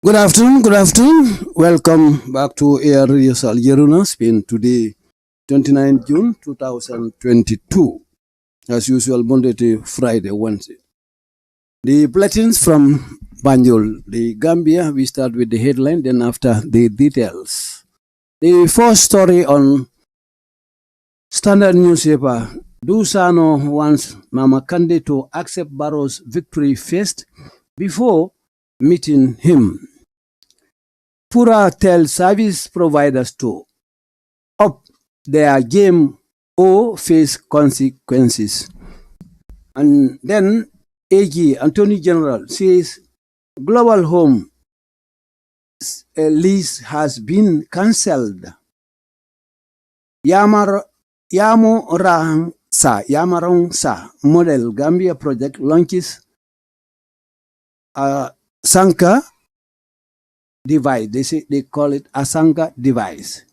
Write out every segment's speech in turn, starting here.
Good afternoon, good afternoon. Welcome back to Air Radio Sal Yeruna, Spain. Today, 29 June 2022. As usual, Monday to Friday, Wednesday. The bulletins from Banjul, the Gambia. We start with the headline, then after the details. The first story on Standard newspaper. Dusano wants Mama Kande to accept Barrow's victory first before meeting him. Pura tells service providers to up their game or face consequences. And then AG, Attorney General, says Global Home lease has been cancelled. Yamarong Sa model Gambia project launches Sanka device. They call it a Sanka device.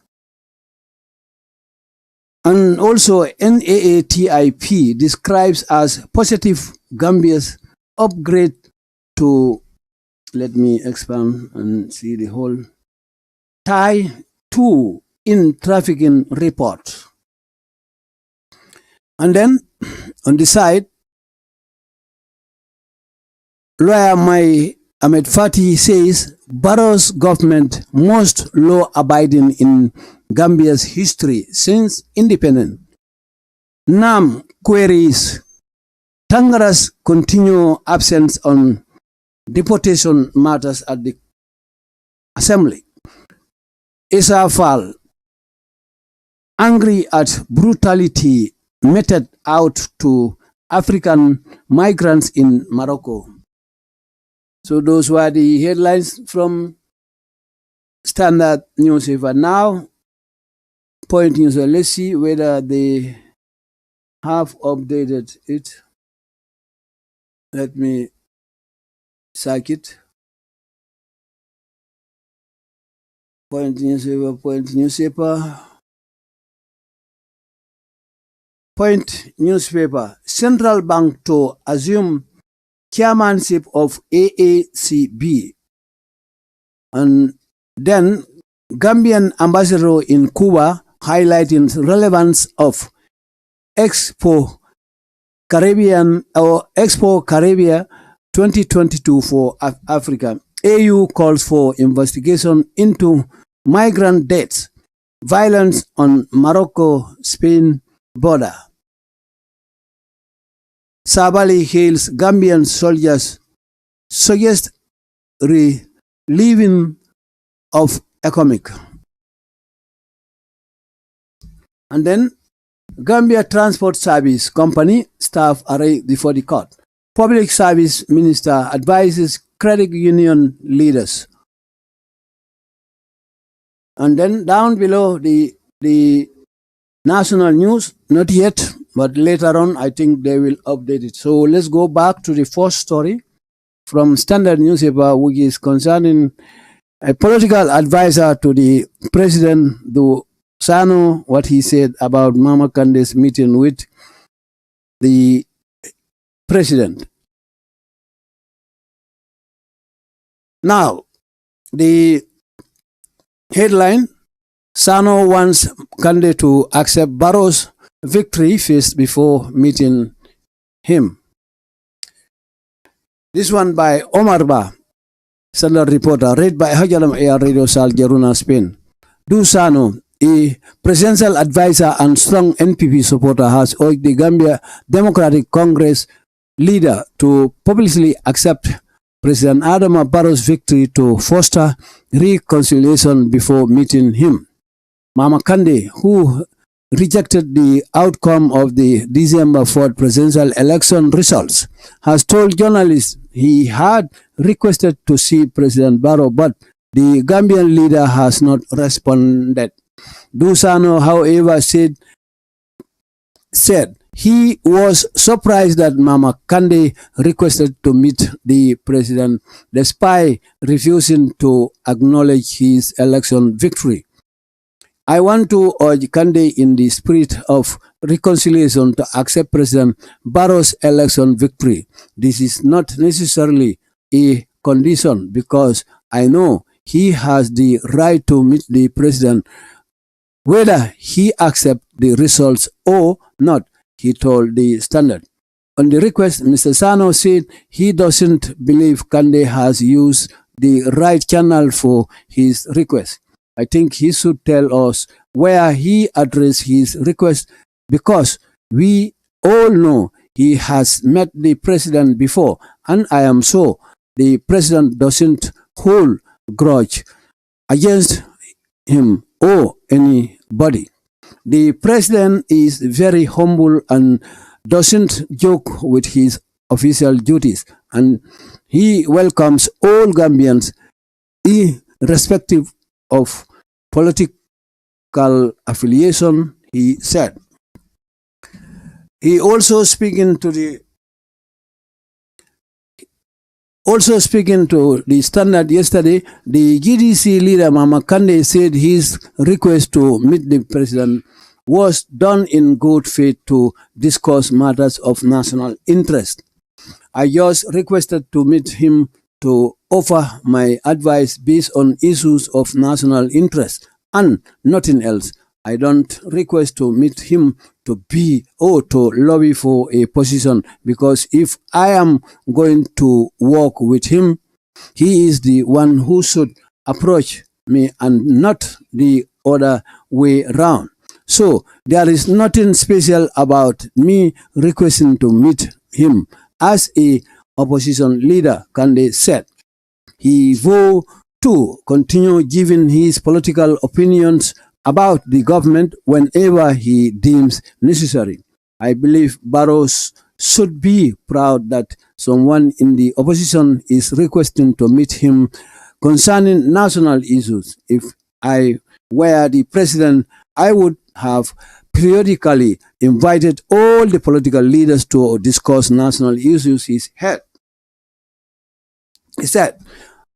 And also NAATIP describes as positive Gambia's upgrade to, let me expand and see the whole, tie 2 in trafficking report. And then on the side, lawyer Ahmed Fati says Barrow's government most law-abiding in Gambia's history since independence. NAM queries Tangara's continued absence on deportation matters at the Assembly. Issa Fall, angry at brutality meted out to African migrants in Morocco. So those were the headlines from Standard newspaper. Now, Point News. Let's see whether they have updated it. Let me check it. Point newspaper. Point newspaper. Central Bank to assume chairmanship of AACB. And then Gambian ambassador in Cuba highlighting relevance of Expo Caribbean 2022 for Africa. AU calls for investigation into migrant deaths, violence on Morocco-Spain border. Sabali hails Gambian soldiers, suggests relieving of economic. And then Gambia Transport Service Company staff arraigned before the court. Public Service Minister advises credit union leaders. And then down below the national news, not yet, but later on I think they will update it. So let's go back to the first story from Standard newspaper, which is concerning a political advisor to the president, Sano, what he said about Mama Kande's meeting with the president. Now, the headline, Sano wants Kande to accept Barrow's victory first before meeting him. This one by Omar Ba, Standard reporter, read by Hajalam Air Radio Sal Jaruna, Spain. Sano, a presidential advisor and strong NPP supporter, has urged the Gambia Democratic Congress leader to publicly accept President Adama Barrow's victory to foster reconciliation before meeting him. Mama Kande, who rejected the outcome of the December 4th presidential election results, has told journalists he had requested to see President Barrow, but the Gambian leader has not responded. Dusano, however, said he was surprised that Mama Kande requested to meet the president despite refusing to acknowledge his election victory. I want to urge Kande in the spirit of reconciliation to accept President Barrow's election victory. This is not necessarily a condition because I know he has the right to meet the president whether he accepts the results or not, he told the Standard. On the request, Mr. Sano said he doesn't believe Kande has used the right channel for his request. I think he should tell us where he addressed his request because we all know he has met the president before, and I am sure the president doesn't hold grudge against him or anybody. The president is very humble and doesn't joke with his official duties, and he welcomes all Gambians irrespective of political affiliation, he said. He also speaking to the Standard yesterday, the GDC leader Mama Kande said his request to meet the president was done in good faith to discuss matters of national interest. I just requested to meet him to offer my advice based on issues of national interest and nothing else. I don't request to meet him to be or to lobby for a position because if I am going to work with him, he is the one who should approach me and not the other way around. So there is nothing special about me requesting to meet him. As a opposition leader, Kande said, he vowed to continue giving his political opinions about the government whenever he deems necessary. I believe Barrows should be proud that someone in the opposition is requesting to meet him concerning national issues. If I were the president, I would have periodically invited all the political leaders to discuss national issues, he said.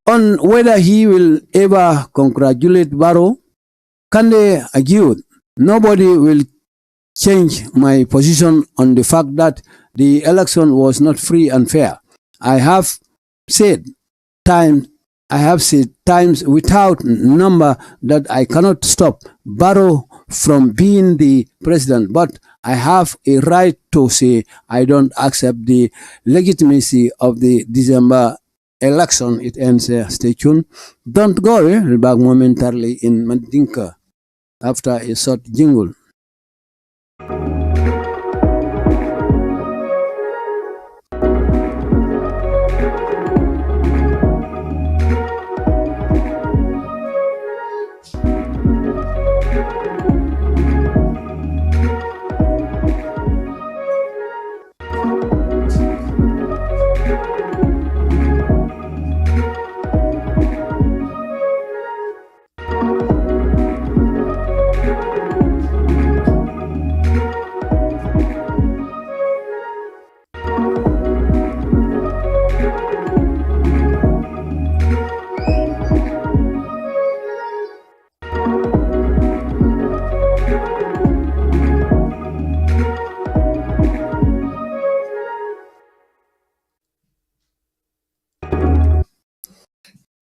On whether he will ever congratulate Barrow, Kande argued, nobody will change my position on the fact that the election was not free and fair. I have said times without number that I cannot stop Barrow from being the president, but I have a right to say I don't accept the legitimacy of the December election. It ends here. Stay tuned. Don't go. We'll be back momentarily in Mandinka after a short jingle.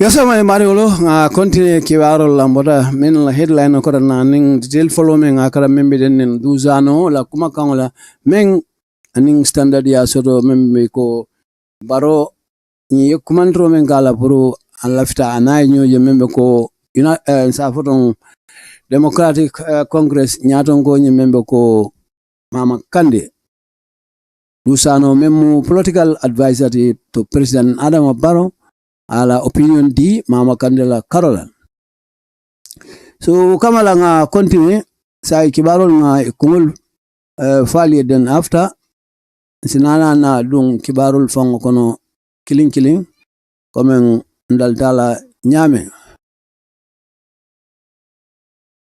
Yasama Mariolo continue kiwaro lamboda men la headline ko na ning detail follow men akara membe den duzano la kuma kangola men aning standard ya soto membe ko baro ni kumandro men gala puru alafta anay nyo je membe ko ina sa foton Democratic Congress nyaton ko ni membe ko Mama Kande duzano memu political advisor to President Adam Barrow ala opinion di Mama Kandela Carolan. So kama la nga continue sa kibarol nga kungul fali den after sinana na dung kibarol fong kono kiling komen ndal dala nyame.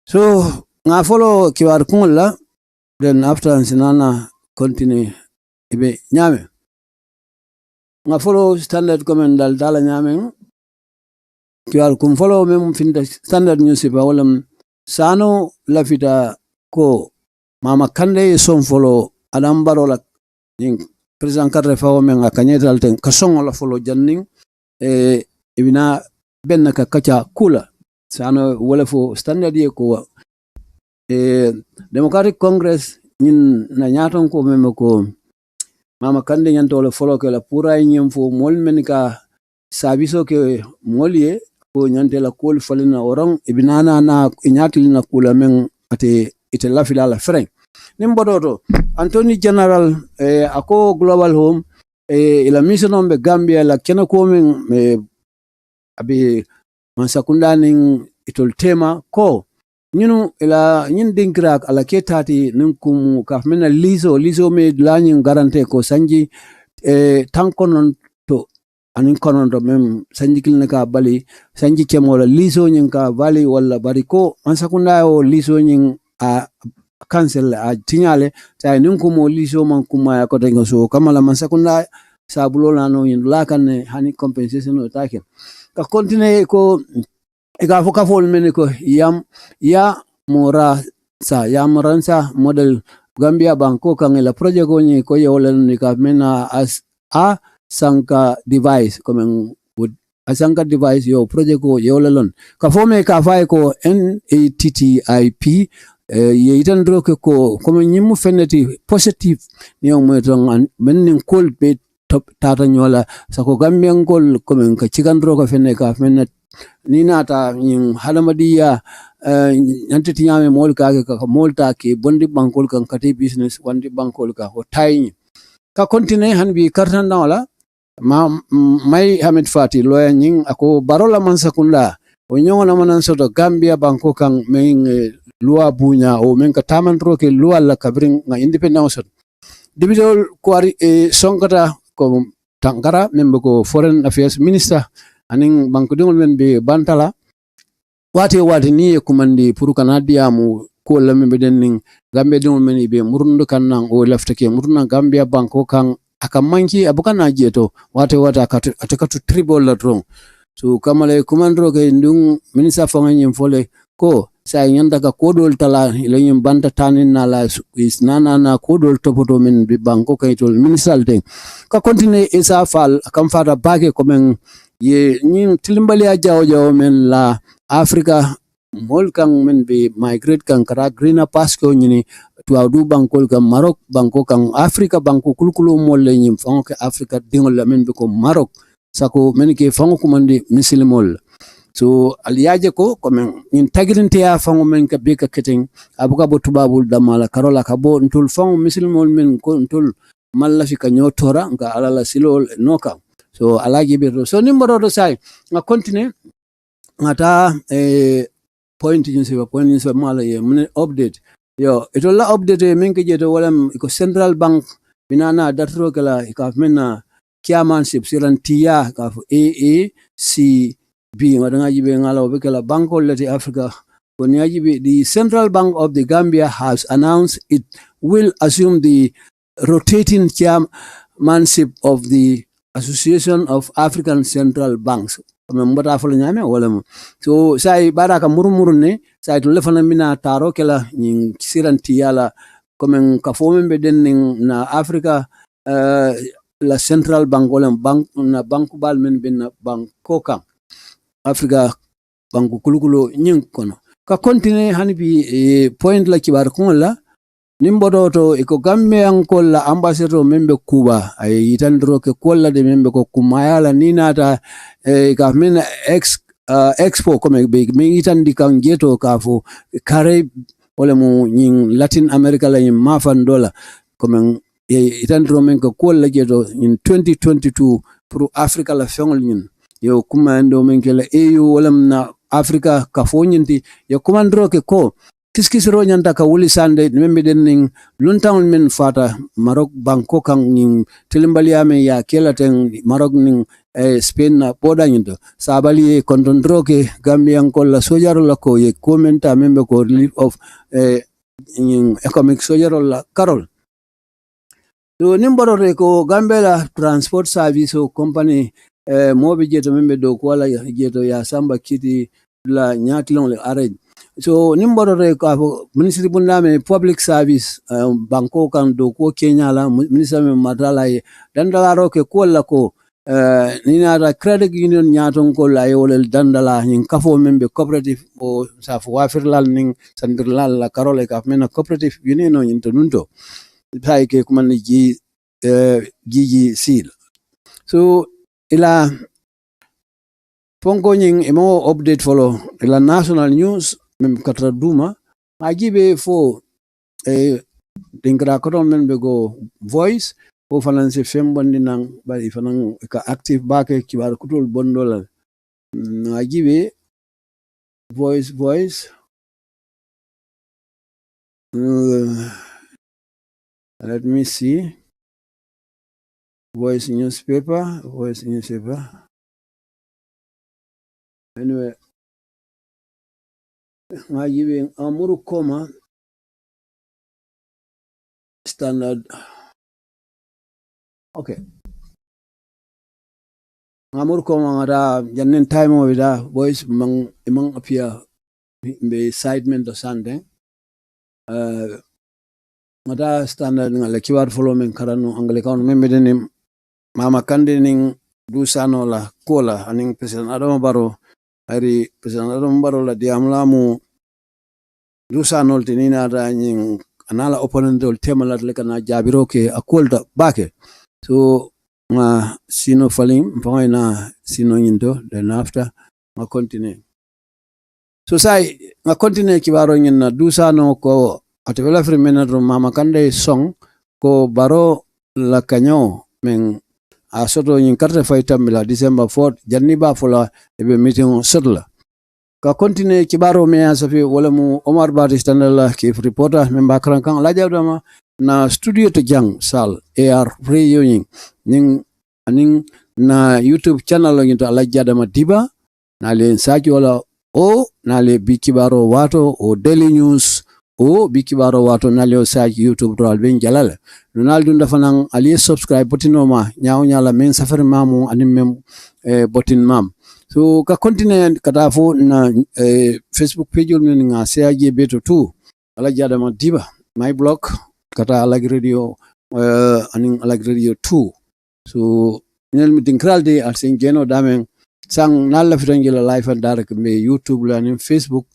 So nga follow kibar kungul la then after sinana continue ibe nyame. Nga follow standard comment dala nyameng kiwar kum follow mem finda standard newspaper walam sano lafita ko Mama Kande son follow Adam Barrow la ning president kadre fawo men akanyeta alten kasongo la follow janning ibina benna ka kacha kula sano wala fo standard ye ko Democratic Congress ñin na ñaton ko meme ko mama kande ñanto le folo ke la pura ñem fo mol men ka sabiso ke molye ko ñante la kol falina orang ibinana na ñatil na kula men ate ite la filala freng nim bodoto Anthony General ako Global Home ila mission be Gambia la kena ko men abi mansakunda ning itol tema ko ñinu ila ñin dinkrak ala ketati ninkum ka mena liso me lañin garante ko sanji tankonon to anin konon to mem sanji kilne ka bali sanji kemola liso ñin ka bali wala bari ko mansakunda o liso ñin a cancel a tiñale tay ninkum o liso man kuma ko tengo so kamala mansakunda sabulo lano ñin lakan hani compensation o taken ka continue ko ega foka fol mene ko ya moransa model Gambia banko kan la projet ko ni ko yolen ni ka mena as a sanka device comme a sanka device yo projet ko yolen ka fome ka fay ko NATTIP ye itan dro ko comme nyimu feneti positive ni o mo ton men nin kol be tata nyola sako Gambian gol comme ka chigandro ko fenne ka mena ni nata yin halamadiya nanti tinyame mol ka molta ke bondi bankol kan kati business wandi bankol ka ho tayni ka continue han bi kartan dawla may Hamid Fati loya nyin ako barola mansakunda o nyongona manan soto Gambia banko kan men loi bunya o men ka tamandro ke loi la kabring nga independence dibidol kwari sonkata ko tangara membe ko foreign affairs minister aning banko dingol men be bantala wati ni kumandi puru kanadia mu ko lamme be denning Gambia dingol men be murundu kannan o laftake murna Gambia banko kan aka manki abukana jeto wati atakatu tribal la drong so kamale kumandro ke ndung minister fanganyem fole ko sa nyanda ka kodol tala ilayim banta tanin na la is nana kodol topoto men be banko kaytol minister ding ka continue isa fal kam fata bage ko men ye ñin tilimbali a jaw men la Africa mol kan men be migrate kan kara green pasco ñini tuwadu bankol kan Maroc banko kan Africa banko kulkulo mol le ñim fango ke Africa dingol la men be ko Maroc sako men ke fango kumandi muslimol so aliyaje ko men ñin tagirinte ya fango men ka be ka keteng abuka bo tubabul damala karola ka bo ntul fango muslimol men ko ntul malla fi ka nyotora nga alala silol noka so alaji birdo so nimero do sai nga continue ngata point ni se mala ye mun update yo ito la update men ke jeto wala ko central bank binana datro kala ka menna chairmanship sirantiya ka AACB ngada jibe ngala be kala banko lati Africa kon yajibe the Central Bank of the Gambia has announced it will assume the rotating chairmanship of the Association of African Central Banks. So sai baraka murmurne sai to lefana mina taro kala nyin sirantiyala comme ka fomen be den na Africa la Central Bank wala bank na banku bal men ben banko kan Africa banku kulukulo nyin kono ka continue hanbi point la kibar kon la nimbodo to iko gamme ankol la ambassador membe Cuba ay itandro ke kolla de membe ko kumayala ninata ka men expo comme be mi itandi kan jeto ka fo kare wala mo nyin Latin America la nyin mafan dola comme itandro men ko kolla jeto in 2022 pour Africa la fengol nyin yo kumando men ke la EU wala na Africa ka fo nyinti yo kumandro ke ko kiskisiro nyanta ka wuli sande membe den ning luntaun men fata Maroc banko kan ning tilimbaliame ya kelaten Maroc ning Spain na boda nyindo sabali kontondro ke Gambian ko la sojaro la ko ye commenta membe ko relief of economic sojaro la carol so nimboro re ko Gambia transport service company mobe jeto membe do ko wala jeto ya samba kiti la nyatlon le arrange so nimboro re ko ministry bundame public service banko kan do ko Kenya la ministry me madala dandala roke ko la ko nina credit union nyaton ko la yolel dandala nin kafo membe cooperative o sa fo wafirlal nin sandirlal la karole ka mena cooperative union no nyinto nunto tay ke kuma ni gigi seal so ila ponko nyin emo update follow ila national news mem katra duma ajibe fo dingra ko men be go voice o fananse fembondi nang bari fanan ka active bake kibar kutol bondola ajibe voice let me see voice newspaper anyway ajibe amuru koma standard okay amur ko ngara jannen time o da voice mang appear be side men do sande ngada standard ngala kiwar follow men karano angle kaun membe ni mama kande ning dusano la kola aning president Adama Barrow ari president Adama Barrow la diamlamu dusano tinina da nying anala opponent ol temalat le kana jabiro ke akolda bake so nga sino falim na sino nyindo then after nga continue so sai nga continue kibaro nyina dusano ko atevela frimena ro mama kande song ko baro la kanyo men a soto nyin carte fayta mila December 4 janni ba fola ebe meeting sodla ka continue kibaro me asafi wala mu Omar Batistana la ki reporter memba kran kan la jawdama na studio to jang sal AR reunion ning aning na YouTube channel ngi to ala jadama diba na le saji wala o na le BII-KIIBAARO wato o Daily News o BII-KIIBAARO wato na le saji YouTube do alben jalala Ronaldo ndafanang ali subscribe botinoma nyaaw nyala men safari mamu anim mem botin mam so ka continue kata fo na Facebook page ni nga saji beto 2 ala jadama diba my blog kata ala radio aning ala radio 2 so nel mi dinkralde al sen geno damen sang nalla fitangila live and direct me YouTube la nim Facebook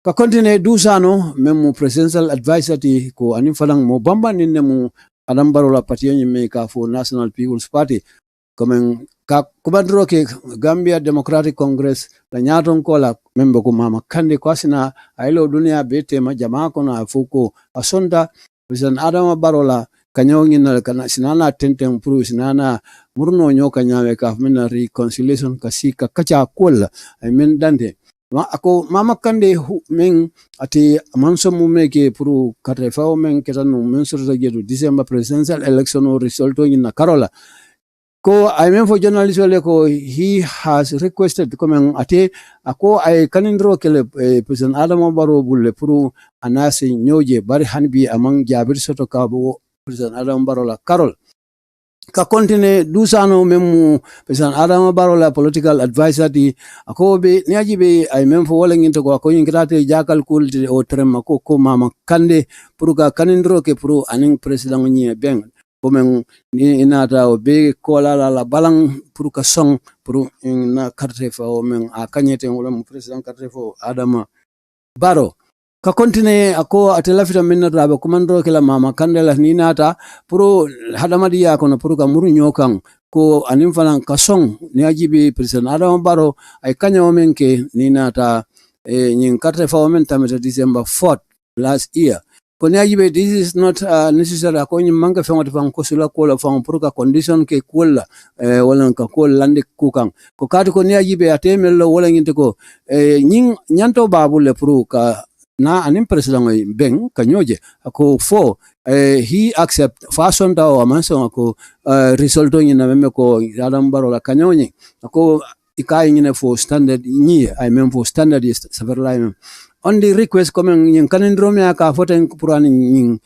ka continue dusano memu presidential advisor ti ko anim falang mo bamba ninne mu Adama Barrow la parti ni me ka fo National People's Party comme ka kubandro ke Gambia Democratic Congress la nyaton ko la membe ko mama kande ko asina aylo dunia bete ma jamaa ko na fuko asonda president Adama Barrow la kanyo ngina kana sinana tenten pru sinana murno nyoka nyawe ka mena reconciliation kasika kacha kola I mean dande ako mama kande men ati manso mumeke pru katrefa men ketanu men surta gedu December presidential election result ngina karola ko I mean for journalist wale ko he has requested comment ate ako ay kanindro kele president Adama Barrow bulle pru anase nyoje bari hanbi amang jabir soto kabo president Adama Barrow la karol ka continue dusano memu president Adama Barrow la political advisor di ako be niaji be ay mem fo wala nginto ko ko ngirate jakal kulti o trema ko mama kande puru ka kanindro ke puru aning president nyi ben ko men ni inata o be ko la balang puru ka song puru na carte fa o men a kanyete wala mu president carte fo Adama Barrow ka continue ako atela fita minna rabe komandro kala mama kandela ninata pro hadamadi ya kono pro ka muru nyokan ko anim falan ka song ni ajibi president Adama Barrow ay kanya omenke ninata nyin carte fa omen tameta December 4th last year ko ni ajibe this is not necessary ko nyi manga fe ngoti fan ko sula ko la fan pro ka condition ke kola wala ka ko lande kukan ko kati ko ni ajibe atemel wala nginte ko nyin nyanto babule pro ka na anim president ben kanyoje ako fo he accept fashion da o manso ako result ni na meme ko Adama Barrow la kanyonye ako ikai ni for standard ni I mean for standard is several on the request coming in kanindro me aka foten purani ni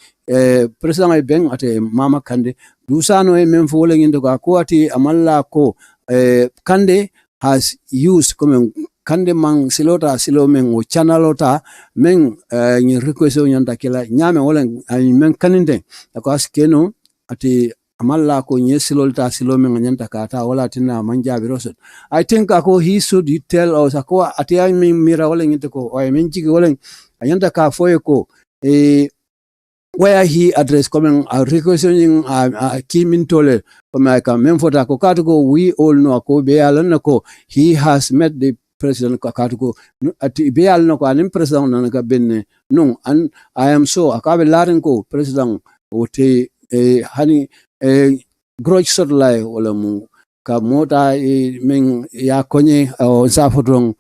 president ben ate mama kande dusano e mem fo wala ngindo ko ati amalla ko kande has used coming kande mang silota silo men o channelota men ni request o nyanda kila nyame wala men kaninde ko askeno ati amalla ko nyesilol ta silo men nyanta kata wala tinna manjabi rosot. I think ako he should tell us ako atia min mira wala nginte ko o men jigi wala nyanta ka foye ko where he addressed coming requesting Kim Tole from Memphota Kokatugo, we all know ko Bealanako, he has met the president Kakatugo at Bealnoko and President Nanaka Benne. No, and I am so Akabe Larenko, President Ote honey grudge sort like Olamu Kamota Ming Yakonye or Safodrong.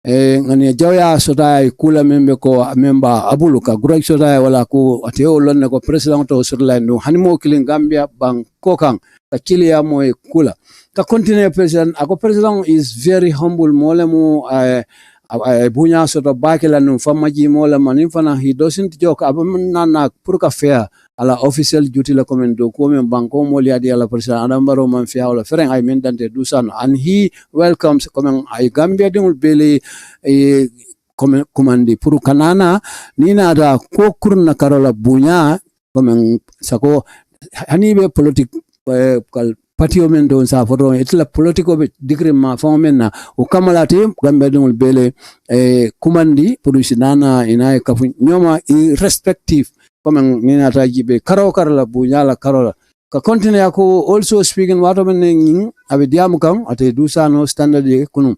Ngani jawya sodai kula membe ko memba abuluka greg sodai wala ko ateo lonna ko president to sodai no hanimo killing Gambia bang kokang ka kilia moy kula ka continue president ako president is very humble molemu bunya soto bakela no famaji mola manifana he doesn't joke abamna purka fair ala official duty la komendo ko men banko moli adi ala president Adam Barrow man fiya wala fereng ay men dante dusan and he welcomes komen ay Gambia dingul bele komandi puru kanana nina da ko kurna karola bunya komen sako hanibe politik kal patio men don sa foto etla politiko be digre ma fomena o kamalati Gambia dingul bele kumandi puru sinana inay kafu nyoma irrespective comme nina tajibe karo karla bunyala karola ka continue ako also speaking wato men ngin abe diamu kam ate dusano standard kunu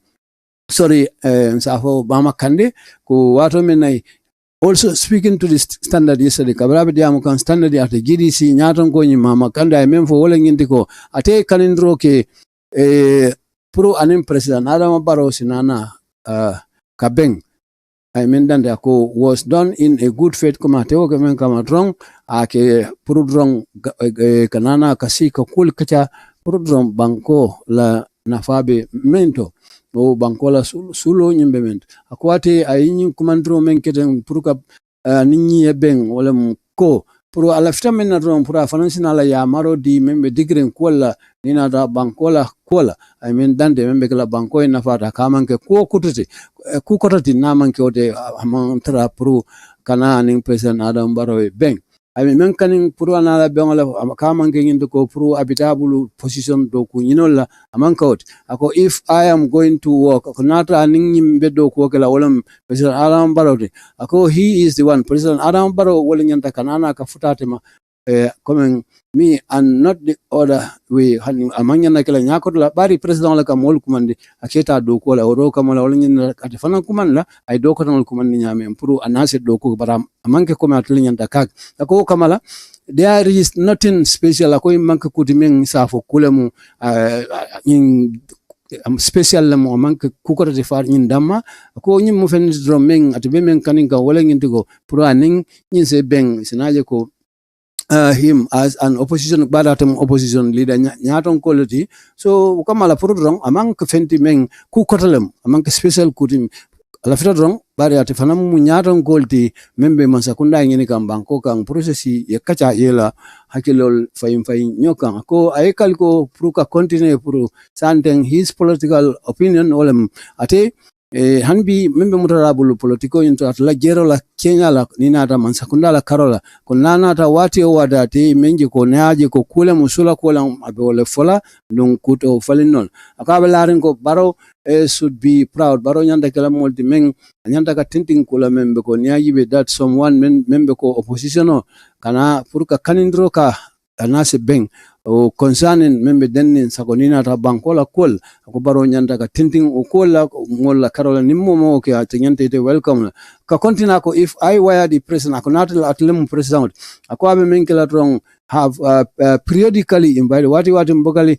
sorry safo bama kande ko wato men nay also speaking to the standard yesterday kabrabe diamu kan standard ate GDC nyaton ko ni mama kande ay memfo wala ngindi ko ate kanindro ke pro anim president Adam Barrow sinana kabeng I mean that was done in a good faith kumateo kemen kama drong ake purudrong kanana kasi kul kacha purudrong banko la nafabe mento o banko la sulo nyimbe mento akwate ayinyi kumandro men keten puruka ninyi ebeng wala ko puru alafta men na drong pura financial la ya maro di membe digren kola nina da banko la kola I mean dande membe kala banko ina fata kamanke ko kututi ku kotati namanke ode amantra puru kana ning president Adam Barrow beng I mean men kaning puru anala bengala kamanke ngindo ko puru abitabulu position do ku nyinola amankot ako if I am going to work konata ning nyimbe do ko kala wolam president Adam Barrow ako he is the one president Adam Barrow wala nyanta kanana ka futate ma coming me and not the other way amanya na kala nyakot la bari president la kamol kumandi aketa do ko la oro kamala wala nyina ati fana kumanla ay do ko tan kumandi nyame puru anase do ko bara amanke ko matli nyanta kak ako kamala there is nothing special ako manke kutimeng safo kulemu special la mo manke kuko de far nyin damma ko nyim mo fen dromeng ati be men kaninga wala ngintigo puru aning nyin se beng sinaje ko him as an opposition badatem opposition leader nyaton quality so kamala prodrong amang fenti meng ku kotalem amang special kutim ala fitadrong bari ate fanam mu nyaton quality membe masakunda ngini kam banko kan processi ye kacha yela hakilol fayim nyokan ko ayekal ko pruka continue puru santeng his political opinion olem ate hanbi membe mutarabulu politiko into atla jero la Kenya la nina ata mansakunda la karola kunana ata wati wada te menji ko naaje ko kule musula ko la abole fola dun kuto falinol akabalarin ko Barrow should be proud Barrow nyanda kala molti meng nyanda ka tinting kula membe ko niaji be that someone membe ko opposition kana purka kanindro ka anase beng o concerning membe dennin sakonina ta bankola kol ko Barrow nyanda ka tinting o kola ngolla karola nimmo mo ke atnyante te welcome ka kontina ko if I were the president ko not atlem president ako abe menkela trong have periodically invited wati mbokali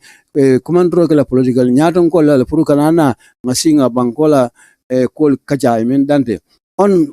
commandro kala political nyaton ko la puru kanana ngasinga bankola kol kaja men dante on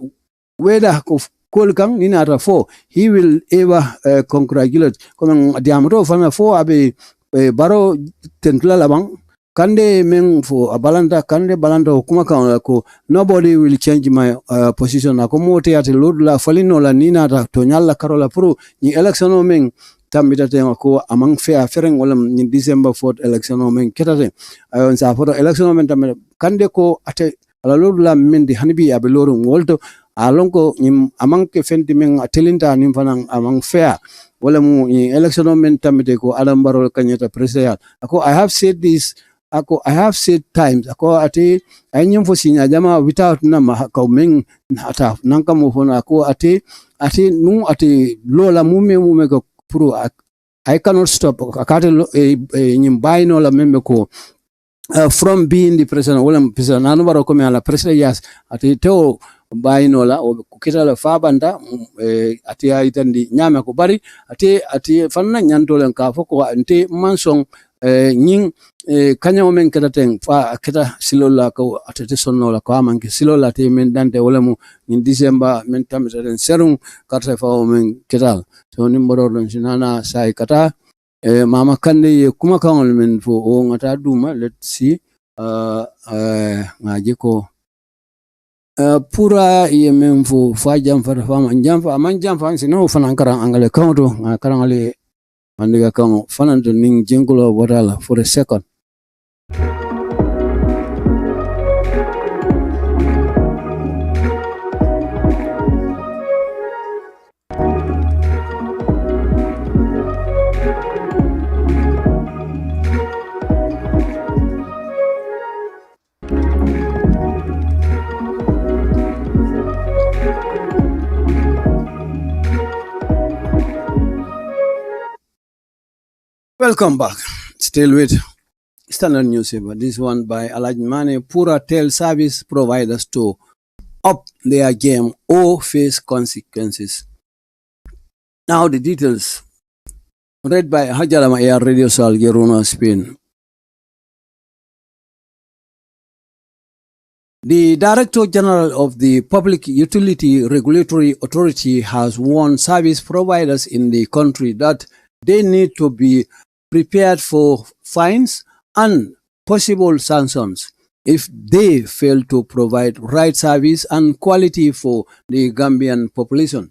whether ko kol kang nina ata fo he will ever congratulate comme diamro fana fo abe Barrow tentla labang kande men fo abalanda kande balanda kuma kan ko nobody will change my position akomote at lord la falino la nina ata to nyalla karola pro ni election o men tambita te ko amang fair fereng wala ni December 4th election o men ketate on sa photo election o men tambe kande ko ate ala lord la men di hanbi abe loro ngolto alonko nyim amang ke fenti men atelinta nim fanan amang fair wala mu election men tamite ko Adam Barrow kanyata president ako I have said this ako I have said times ako ate anyim fo sinya jama without na ka men ata nanka mo fona ako ate nu ate lola mume ko pro I cannot stop akate nyim bayno la membe ko from being the president wala president nanu baro ko me ala president yes ate teo bayinola o kita la fabanda ati itandi nyama ko bari ati fanna nyantolen ka foko ante mansong nying kanyo men kadaten fa kita silola ko atete sonnola ko amanke silola te men dante wala mu in December men tameten serung karta fa o men kital so ni mbodon sinana sai kata mama kande kuma kangol men fo o ngata duma let's see ngaje ko pura ye men fo fa jam fa fama jamfa man jamfa sino fanan karan angale kawto karan ale mandiga kan fanan to ning jengulo wadala for a second. Welcome back. Still with Standard Newspaper. This one by Alajmane. Pura tell service providers to up their game or face consequences. Now the details. Read by Hajalama Air Radio Sal Geruna, Spain. The Director General of the Public Utility Regulatory Authority has warned service providers in the country that they need to be prepared for fines and possible sanctions if they fail to provide right service and quality for the Gambian population.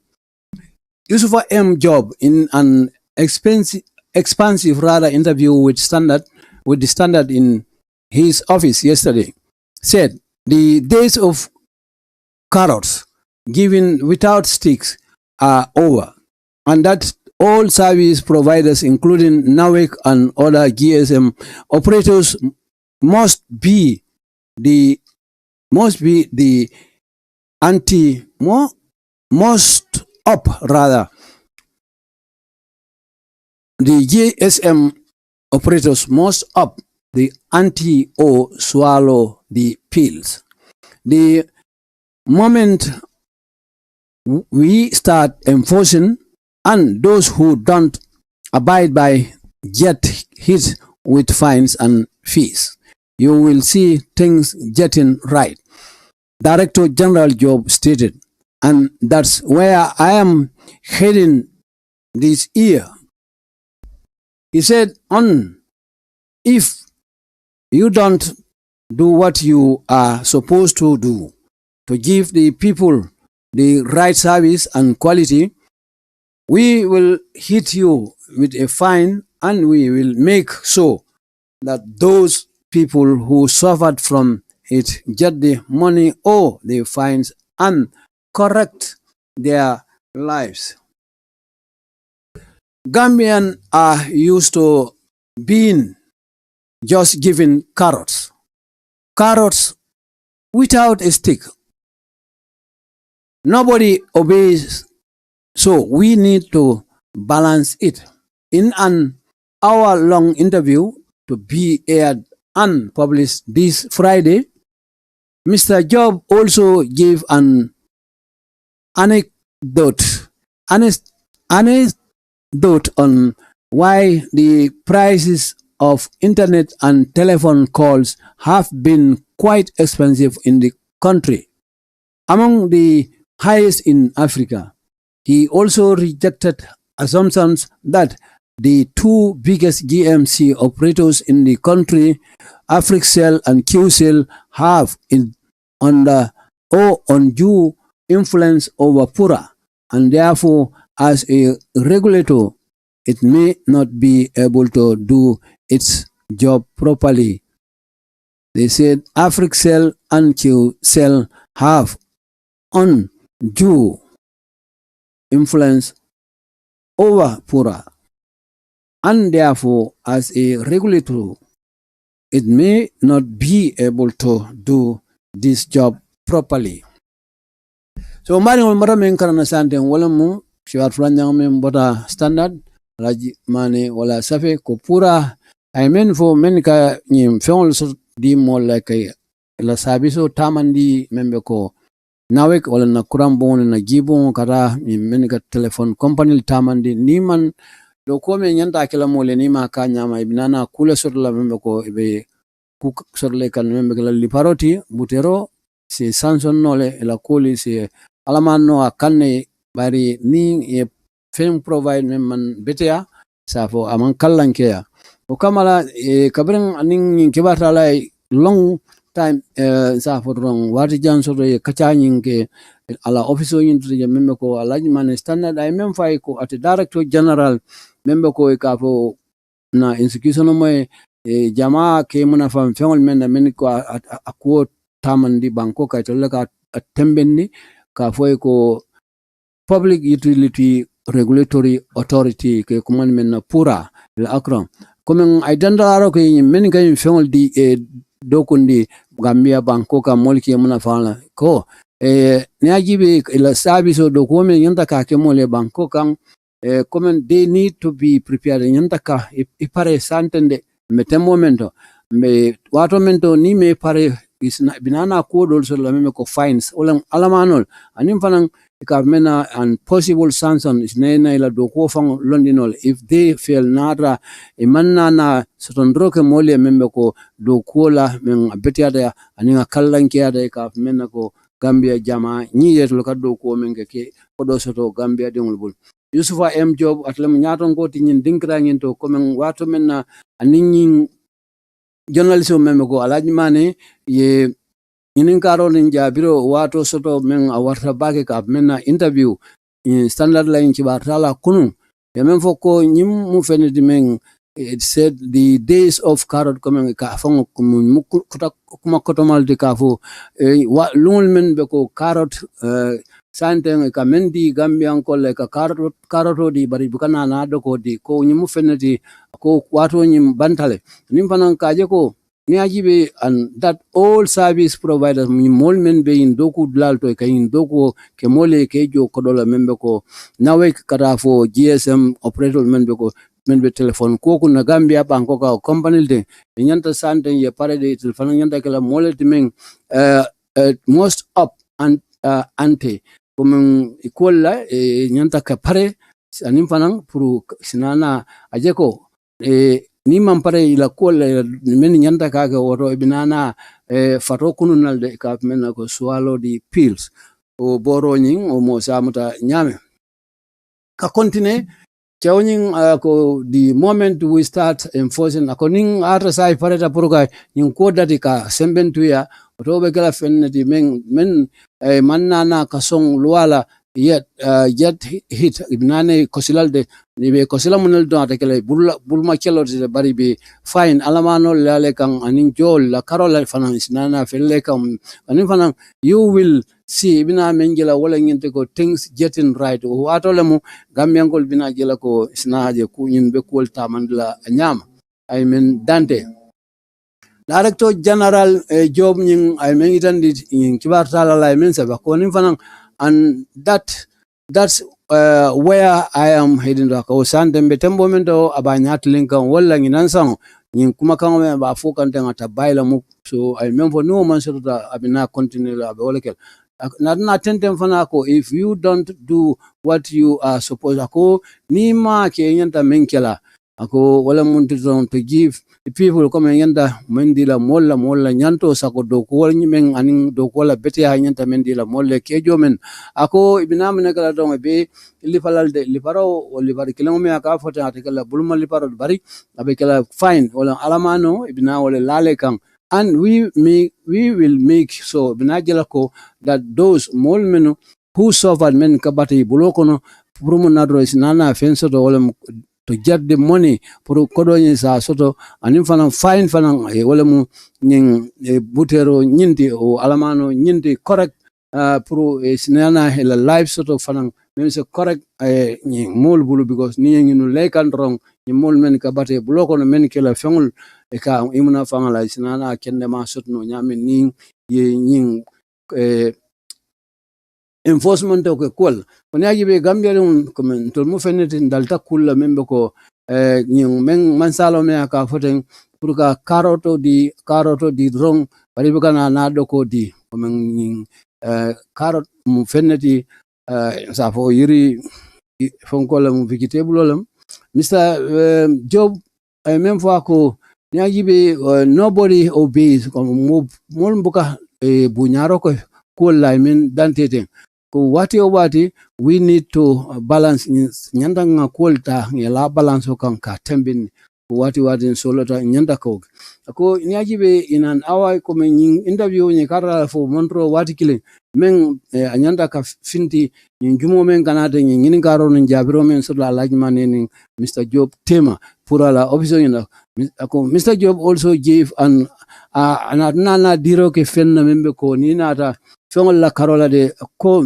Yusufa M. Job, in an expansive interview with the Standard in his office yesterday, said the days of carrots given without sticks are over, and that all service providers, including NAWEC and other GSM operators, must be the GSM operators must up the ante or swallow the pills. The moment we start enforcing, and those who don't abide by get hit with fines and fees, you will see things getting right, Director General Job stated. And that's where I am heading this year. He said, if you don't do what you are supposed to do to give the people the right service and quality, we will hit you with a fine, and we will make sure that those people who suffered from it get the money or the fines and correct their lives. Gambians are used to being just given carrots without a stick. Nobody obeys. So we need to balance it. In an hour-long interview to be aired and published this Friday, Mr. Job also gave an anecdote on why the prices of internet and telephone calls have been quite expensive in the country, among the highest in Africa. He also rejected assumptions that the two biggest GMC operators in the country, Africell and QCell, have undue influence over Pura, and therefore, as a regulator, it may not be able to do its job properly. They said Africell and QCell have due influence over poorer, and therefore, as a regulator, it may not be able to do this job properly. So, mari mara men karana sante wala mu shiwar franya men bota standard raji mane wala safe ko pura I mean for men ka nyim fengol so di mo like la sabiso tamandi membe ko nawek wala na kurambon na gibon kara men ka telephone company tamandi ni man do ko men nyanta kala mo le ni ma ka nyama ibnana kula sur la membe ko be ku sur le kan membe la liparoti butero si sanson nole la kuli si alamano akanne bari ni e film provide men betea safo aman kallankeya o kamala kabren anin kibata lai long time safo rong wati janso e kachanyin ke ala office yin to membe ko alaji man standard I mem fay ko at director general membe ko e kafo na institution mo jamaa ke muna fam fengol men ko akwo tamandi banko ka to ka tembenni ka foy ko public utility regulatory authority ke kuman men na pura la akram comme aidandaro ko men kay fengol di dokundi Gambia banko ka molki muna fala ko ne ajibe la service do ko men yanda ka ke mole banko kan comme they need to be prepared yanda ka ipare santende mete momento me wato mento ni me pare binana ko dol so la me ko fines olam alamanol anim fanan mena and possible sanction is nena ila do ko fang londinol if they fail nada imanna na sotondroke mole membe ko do ko la men betiada aninga kallanke ada ka mena ko Gambia jama ni yeto ka do ko men ke ko do soto Gambia dingul bul Yusufa M Job atlam nyaton ko tin dinkra ngin to ko men wato men anin journalism membe ko alaji mane ye inin karo nin jabiro wato soto men a warta bake ka men na interview in standard line ci bartala kunu ya men foko nyim mu fenedi men it said the days of carrot coming ka fango kuma kotomal de ka fo lungul men be ko carrot santen ka mendi Gambian ko le ka carrot di bari bukana na do ko di ko nyimu fenedi ko wato nyim bantale nim fanan kaje ko ni ajibe and that all service providers mol men be in doku dlalto ka in doku ke mole ke jo kodola membe ko nawe kata fo GSM operator men be ko men be telephone ko na Gambia banko ka company de nyanta sante ye pare de telephone nyanta kala mole timen most up and ante comme ikola nyanta ka pare anim fanan pour sinana ajeko ni man pare ila kola men nyanta ka woto binana fato kununal de ka men ko swallow the pills o boro nyin o mo samuta nyame ka continue chawning ko the moment we start enforcing according ata sai pareta purga nyin ko dati ka sembentu ya robe kala fennati men manana ka song luala yet hit ibnane kosilal de be kosila munel do atakele bulma kelo de bari be fine alamano lale kan anin jol la karola fanan isnana felle kan anin fanan you will see bina menjela wala nginte ko things getting right o atolemu Gambiangol bina jela ko isnaaje ku be kol tamandla nyama I mean dante Director General job nying I mean itandi kibartala la men saba ko nin fanan and that's where I am heading to ko sandem betembo mendo abanyat linkan wala nginan sang nyin kuma kan me ba fokan tan ata bayla mu so I mean for no man so abina continue la be wala kel na tentem fana ko if you don't do what you are supposed ako ni ma ke nyanta menkela ako wala mun to give the people come yanda mendila molla nyanto sako do ko nyimen anin do ko la beti ha nyanta mendila molle kejo men ako ibina men kala do be li falal de li paro o li bari kilo me aka fota atikala bulma li paro bari abe kala fine wala alamano ibina wala lale kan and we will make so binajela ko that those mol menu who suffered men kabati bulokono prumo nadro is nana fenso to wala to get the money pour kodoni sa soto anim fanan fine fanan wala mu nyin butero nyinti o alamano nyinti correct pro sinana hela live sort of fanang men se correct ni mol bulu because ni ngi lay kan rong ni mol men ka bate bloko no men ke la fengul e ka imuna fangala sinana kende ma sot no nyamen ni ye nying enforcement of the call when ya gibe gambia dum comme to mu fenete dalta kulla membe ko nying men mansalo me ka foten pour ka caroto di rong bari be kana na do ko di comme nying carrot mu feneti sa fo yiri fonkola mu vegetable lam Mr. Job même fois ko ya gibe nobody obeys comme mo mbuka bunyaro ko kulla men dantete ko wati we need to balance nyanda nga kolta la balance kan ka tembin wati solota nyanda ko nyajibe in an hour ko men interview ni kara fo montro wati kile men anyanda ka finti jumo men kanade ni garo ni jabiro men so la lajman ni Mr. Job tema pour la option ako Mr. Job also gave an nana diro ke fenna membe ko ni nata fengol la karola de ko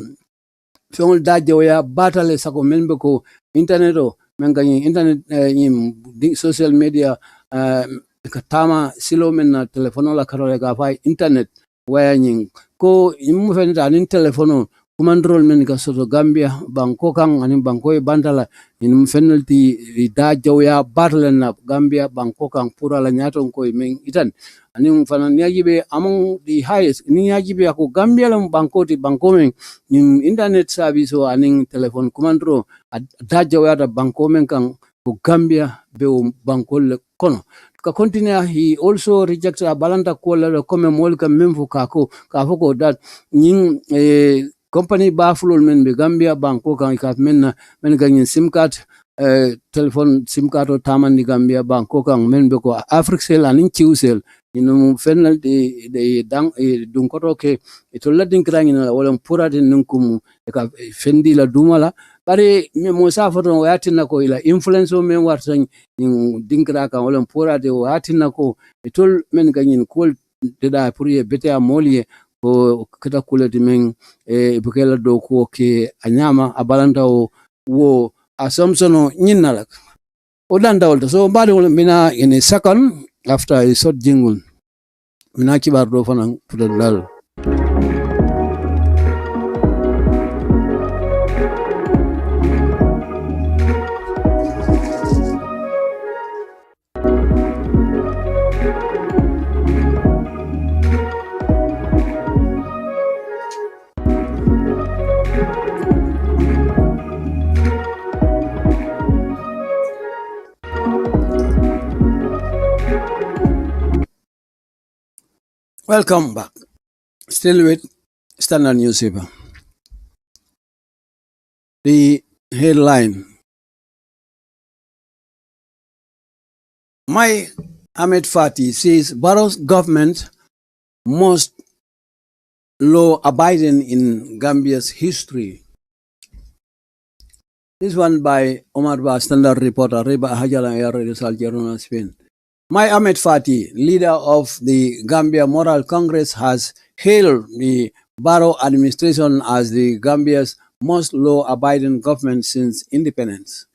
fengol daje ya batale sako membe ko internet o men gani internet social media katama silo men na telefono la karola ga fay internet waya nyin ko imu fenita nin telefono kumandrol men ka soto Gambia banko kan ani banko e bandala in fenalti daje ya batale na Gambia banko kan pura la nyaton ko men itan ani fanan yajibe among the highest ni yajibe ko Gambia lam banko men internet service o ani telephone kumandro daje ya da banko men kan ko Gambia be banko le kono ka continue. He also rejected a balanta kola come molka memfu kako kafoko that ning company bafulol men be Gambia banko kan ka men ganyin sim card telephone sim card o tamani Gambia banko kan men be ko Africell anin Qcell fennal de dang dun koto ke to ladin krangin wala purade nunkum ka fendi la dumala bare mo safato wayatina ko ila influence o men wartan dinkra kan wala purade wayatina ko tol men ganyin kol da pour bete a molie ko kata kulati men bukela do ko ke anyama abalanta wo assumption nyinala o danda so bade mina in a second after a short jingle mina kibar do fanan pudal. Welcome back. Still with Standard Newspaper. The headline: My Ahmed Fati says Barrow's government most law-abiding in Gambia's history. This one by Omar Ba, Standard reporter, Reba Hajala Air, Spain. My Ahmed Fati, leader of the Gambia Moral Congress, has hailed the Barrow administration as the Gambia's most law-abiding government since independence.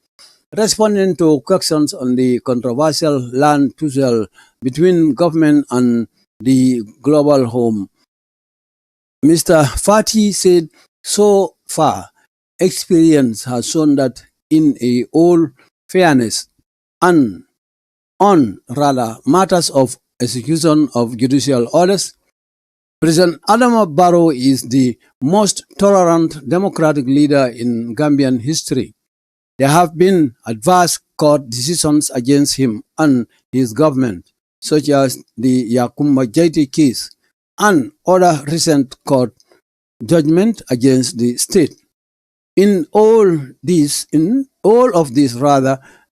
Responding to questions on the controversial land tussle between government and the global home, Mr. Fati said, so far, experience has shown that in all fairness and on matters of execution of judicial orders, President Adama Barrow is the most tolerant democratic leader in Gambian history. There have been adverse court decisions against him and his government, such as the Yakumba Jaiti case and other recent court judgment against the state. In all of this,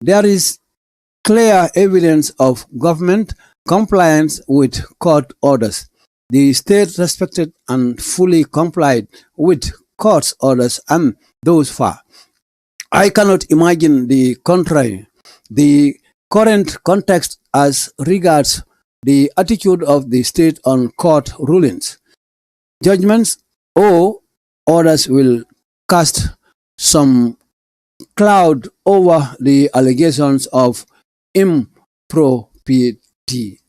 there is clear evidence of government compliance with court orders. The state respected and fully complied with court orders and those far. I cannot imagine the contrary. The current context as regards the attitude of the state on court rulings, judgments, or others will cast some cloud over the allegations of impropriety.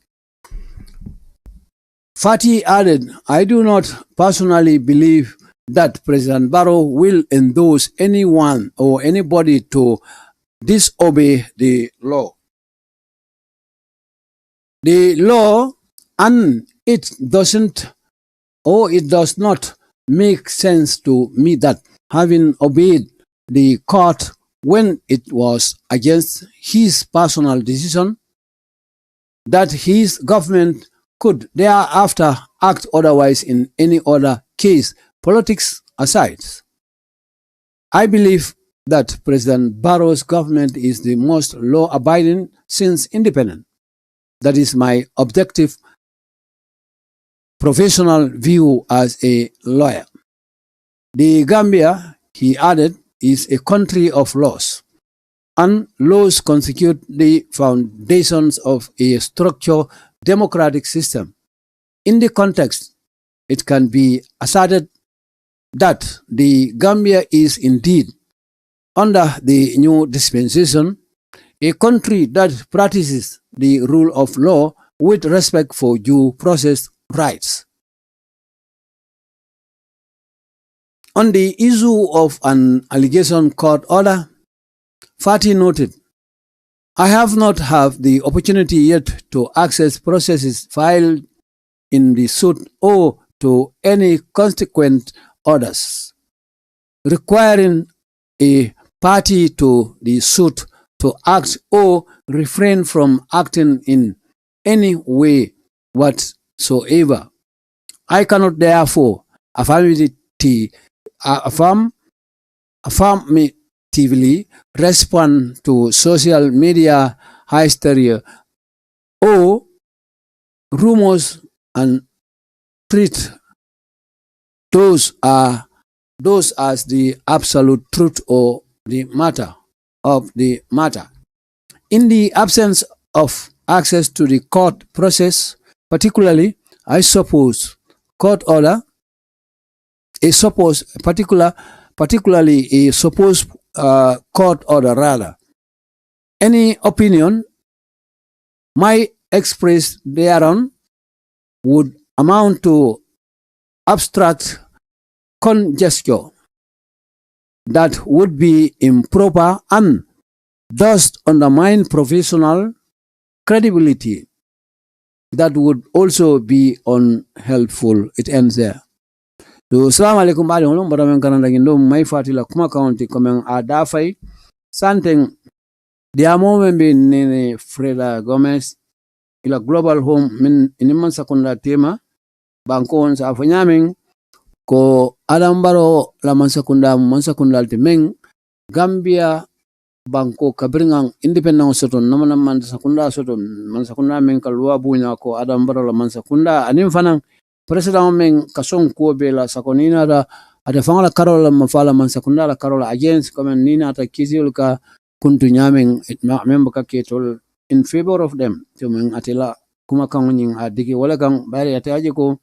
Fati added, I do not personally believe that President Barrow will endorse anyone or anybody to disobey the law. The law, and it does not make sense to me that having obeyed the court when it was against his personal decision, that his government could thereafter act otherwise in any other case, politics aside. I believe that President Barrow's government is the most law-abiding since independence. That is my objective professional view as a lawyer. The Gambia, he added, is a country of laws, and laws constitute the foundations of a structured democratic system. In the context, it can be asserted that the Gambia is indeed, under the new dispensation, a country that practices the rule of law with respect for due process rights. On the issue of an allegation court order, Fati noted, I have not had the opportunity yet to access processes filed in the suit or to any consequent orders, requiring a party to the suit to act or refrain from acting in any way whatsoever. I cannot therefore affirmatively respond to social media hysteria or rumors and treat those as the absolute truth or the matter of the matter. In the absence of access to the court process, particularly, I suppose court order, particularly a supposed court order rather, any opinion my expressed thereon would amount to abstract conjecture that would be improper and thus undermine professional credibility. That would also be unhelpful. It ends there. So, assalamu alaikum bari ngolong bara men kananda gindo mai fatila kuma kaunti komen adafai santeng dia momen be nene Freda Gomez ila global home min iniman sakunda tema banko on sa afanyamen ko Adam Barrow la mansakunda timeng Gambia banko kabringang independent soton namana mansakunda soton mansakunda men kalwa bunya ko Adam Barrow la mansakunda anim fanang president men kasong ko bela sakonina ada fangala karola mafala mansakunda la karola against comme nina ata kizil ka kuntu nyamen member ka ketol in favor of them to men atela kuma kan yin adiki wala kan bari ataje ko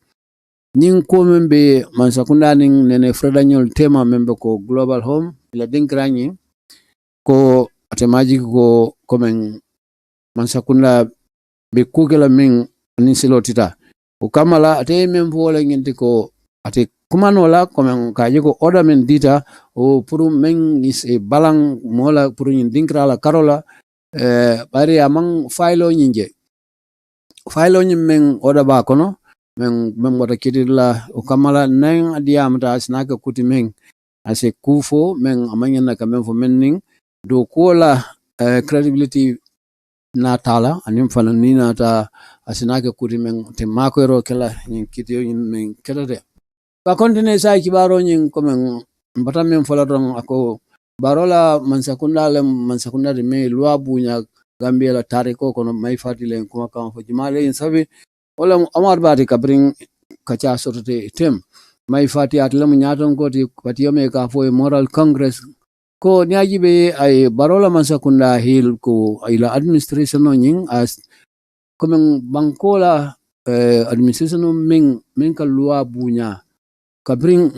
ning ko membe mansakunda ning nene Freda nyol tema membe ko global home ila dinkrani ko atemaji ko komen mansakunda be kugela min ni silotita o kamala ate membe wala ngenti ko ate kumanola komen kaje ko order men dita o puru men is a balang mola puru nyin dinkrala karola bari amang filo nyinje filo nyin men order ba kono men wata kidilla o kamala nang adiamta asnaka kuti men ase kufo men amanyana ka men fo menning do kola credibility na tala anim fana nina ta asinake kuti men te makero kala nyin kitiyo men kala de ba kontine sa kibaro nyin komen mbata men fola don ako barola mansakunda de me loi bunya Gambia la tariko kono mai fatile kuma kan fo jumale in sabi wala amar bati kabring kacha sotote tem mai fati atlam nyaton ko ti patiyo me ka fo moral congress ko nyaji be ay barola mansakunda hil ko ila administration no nyin as komen bankola administration no men ka loi bunya kabring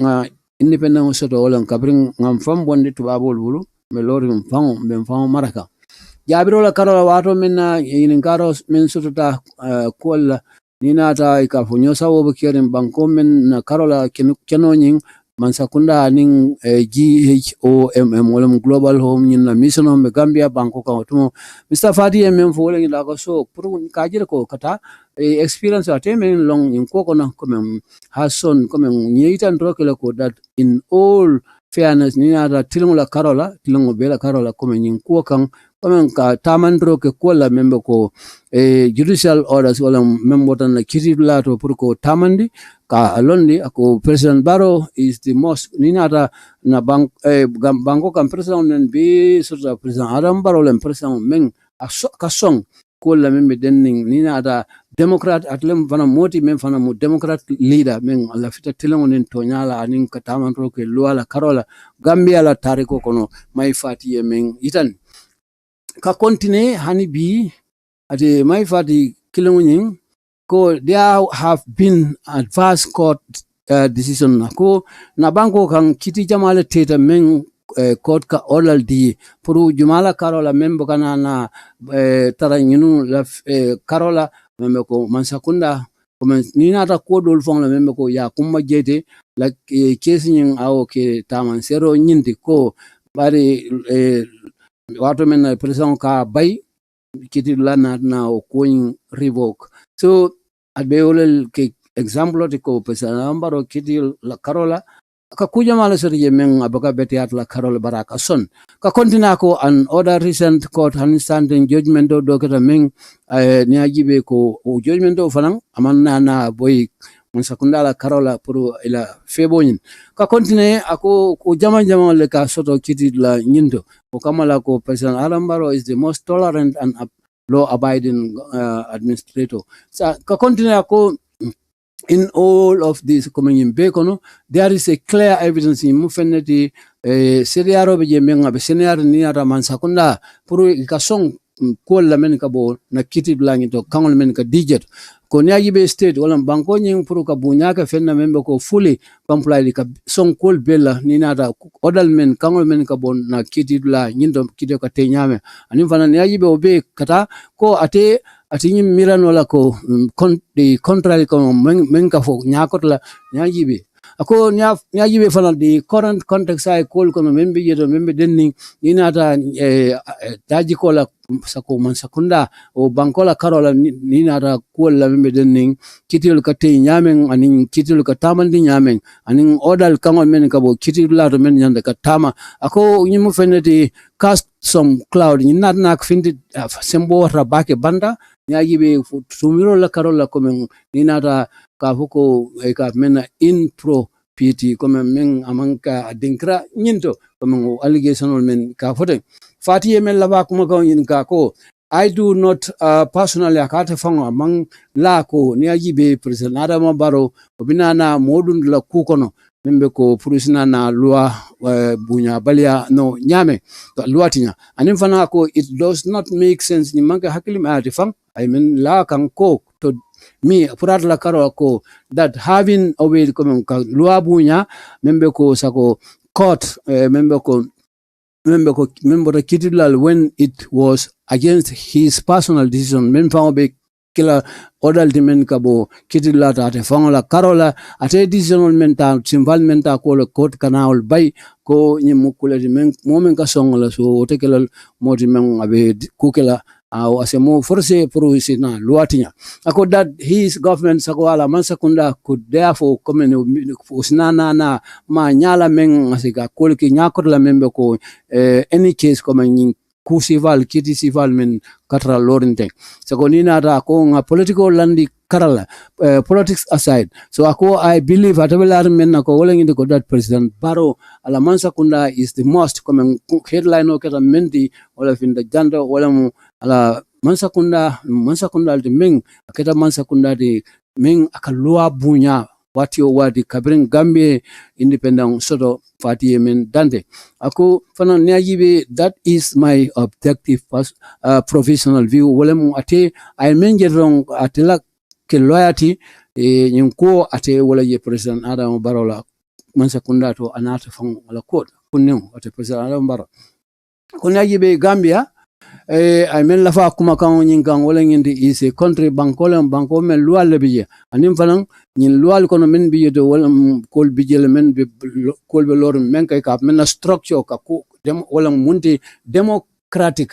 independent soto wala kabring ngam fam bonde tubabol bulu me lori fam maraka jabiro la karola wato men na inin karo men soto ta kolla nina ta ka funyo sawo bo keren banko men na karola kenonyin mansakunda ning GHOMM wala global home nyin na mission of Gambia banko ka tumo Mr. Fadi men fo wala ngi ko so pour kajira ko kata experience ate men long in ko kono comme hason comme nyitan rokela ko that in all fairness ni ada tilungu la karola tilungu bela karola comme nyin ko kan comme ka tamandro ke ko la membe ko judicial orders wala membo tan la kitibla to pour ko tamandi ka alondi ako President Barrow is the most ni ada na banko kan president nen bi sura President Adam Barrow len president men ka song ko la membe denning ni ada Democrat atlem fana moti men fana mo Democrat leader men ala fita tilango nen tonyala anin katamandro ke luala karola Gambia la tariko kono mai fati men itan ka continue hani bi ate mai fati kilonyin ko there have been adverse court decision ko na banko kan kiti jamale teta men court ka olal di pour jumala karola membo kana na tara nyinu la karola membe ko mansakunda comme ni nata ko dol fon la membe ko ya kuma jete la kesi nyin awo ke taman sero nyindi ko bari wato men president ka bay kiti lana na o coin revoke so abe olel ke example ko president Barrow kiti la karola ka kuja mala sori men abaka betiat la karola baraka son ka kontina ko an other recent court understanding judgment do dokata men ni ajibe ko o judgment do fanan amanna na boy mun sakunda la karola pour ila febonin ka continue ako ko jama le ka soto kiti la nyindo o kamala ko president Adam Barrow is the most tolerant and law abiding administrator sa ka continue ako in all of this coming in Bekono, there is a clear evidence in Mufeneti, Seriaro Bejemenga, Besenar Niara Mansakunda, Puru Ikasong, Kola Menkabo, Nakiti Blangito, Kangal Menka Digit, Konyagibe State, Olam Bankoning, Puruka Bunyaka, Fena Membeko, fully complied, Song Kol Bella, Ninada, Odalmen, Kangal Menkabo, Nakiti Bla, Nindo Kidoka Tenyame, and Infana Yagibe Obe Kata, Ko Ate. Ati miran wala ko the contrary ko menka fo nyakot la nyajibe ako nyajibe fana the current context ay kol ko membe yedo membe denning inata daji ko la sako man sakunda o bankola karola ninata ko la membe denning kitil ka te nyamen anin kitil ka tamandi nyamen anin odal kangol men ka bo kitil la to men nyanda ka tama ako nyimu feneti cast some cloud ninat nak findi sembo rabake banda nyajibe tumiro la karola comme ninata ka fuko ka mena in pro PT comme men amanka dinkra nyinto comme allegation men ka fote fati men la ba kuma ko yin ka ko I do not personally akata fanga mang la ko nyajibe president Adama Barrow obinana modun la kukono membe ko purusina na loi bunya balia no nyame loi tinya anim fana ko it does not make sense ni manka hakili ma fam I mean la kan ko to me purat la karo ko that having away ko loi bunya membe ko sako court membe kitidlal when it was against his personal decision men fa be kila odal dimen kabo kitidla ta te fangola karola ate decisional mental simval mental ko le court kanal bay ko nyimukule dimen momen ka songola so tekela modi men abe kukela au asemo force provisina luatinya ako that his government sakwala mansakunda could therefore come usnana na manyala men asika kolki nyakor la membe ko any case come kusival kiti sival men katra lorinte so nina ta ko nga political landi karala politics aside so ako I believe atabelar men ko wolengi ko that president Barrow ala mansakunda is the most come headline o kata menti wala fin the jando wala mu ala mansakunda de meng aketa mansakunda de meng akalua bunya watio wadi kabring Gambia independent soto fati men dante ako fana nyajibe that is my objective professional view wala mu ate I menje rong atela ke loyalty nyinko ate wala ye president Adam Barrow man sekunda to anata fang wala code kunnin wata president alambara kunya jibe Gambia I men lafa kuma kan nyin kan wala ngindi is a country banko men lual le biye anim fanan nyin lual kono men biye to wala kol biye men be kol be lor men kay ka men na structure ka ku dem wala munti democratic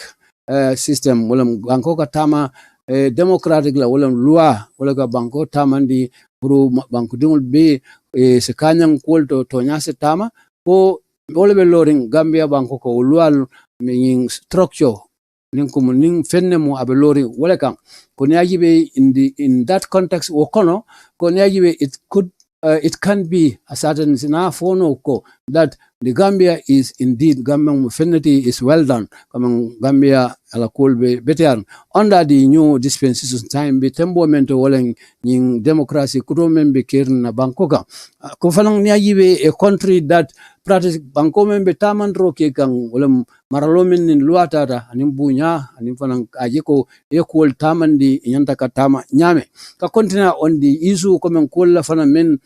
system wala banko ka tama democratic la wala loi wala ka banko tamandi pro banko dingol be se kanyang kol to nyase tama ko wala be loring Gambia banko ko lual meaning structure ning fenne mo abelori wala kan ko be in that context wokono ko be it can be a certain scenario ko that the Gambia is indeed Gambia fennity is well done comme Gambia ala kolbe better under the new dispensation time be tembo mento wala ning democracy kudo membe kirna bankoka ko falang be a country that practice banko membe tamandro ke kan wala maralomin nin luatata anim bunya anim fanan ajiko ekol tamandi nyanta katama nyame ka continue on the issue comme kolla fana men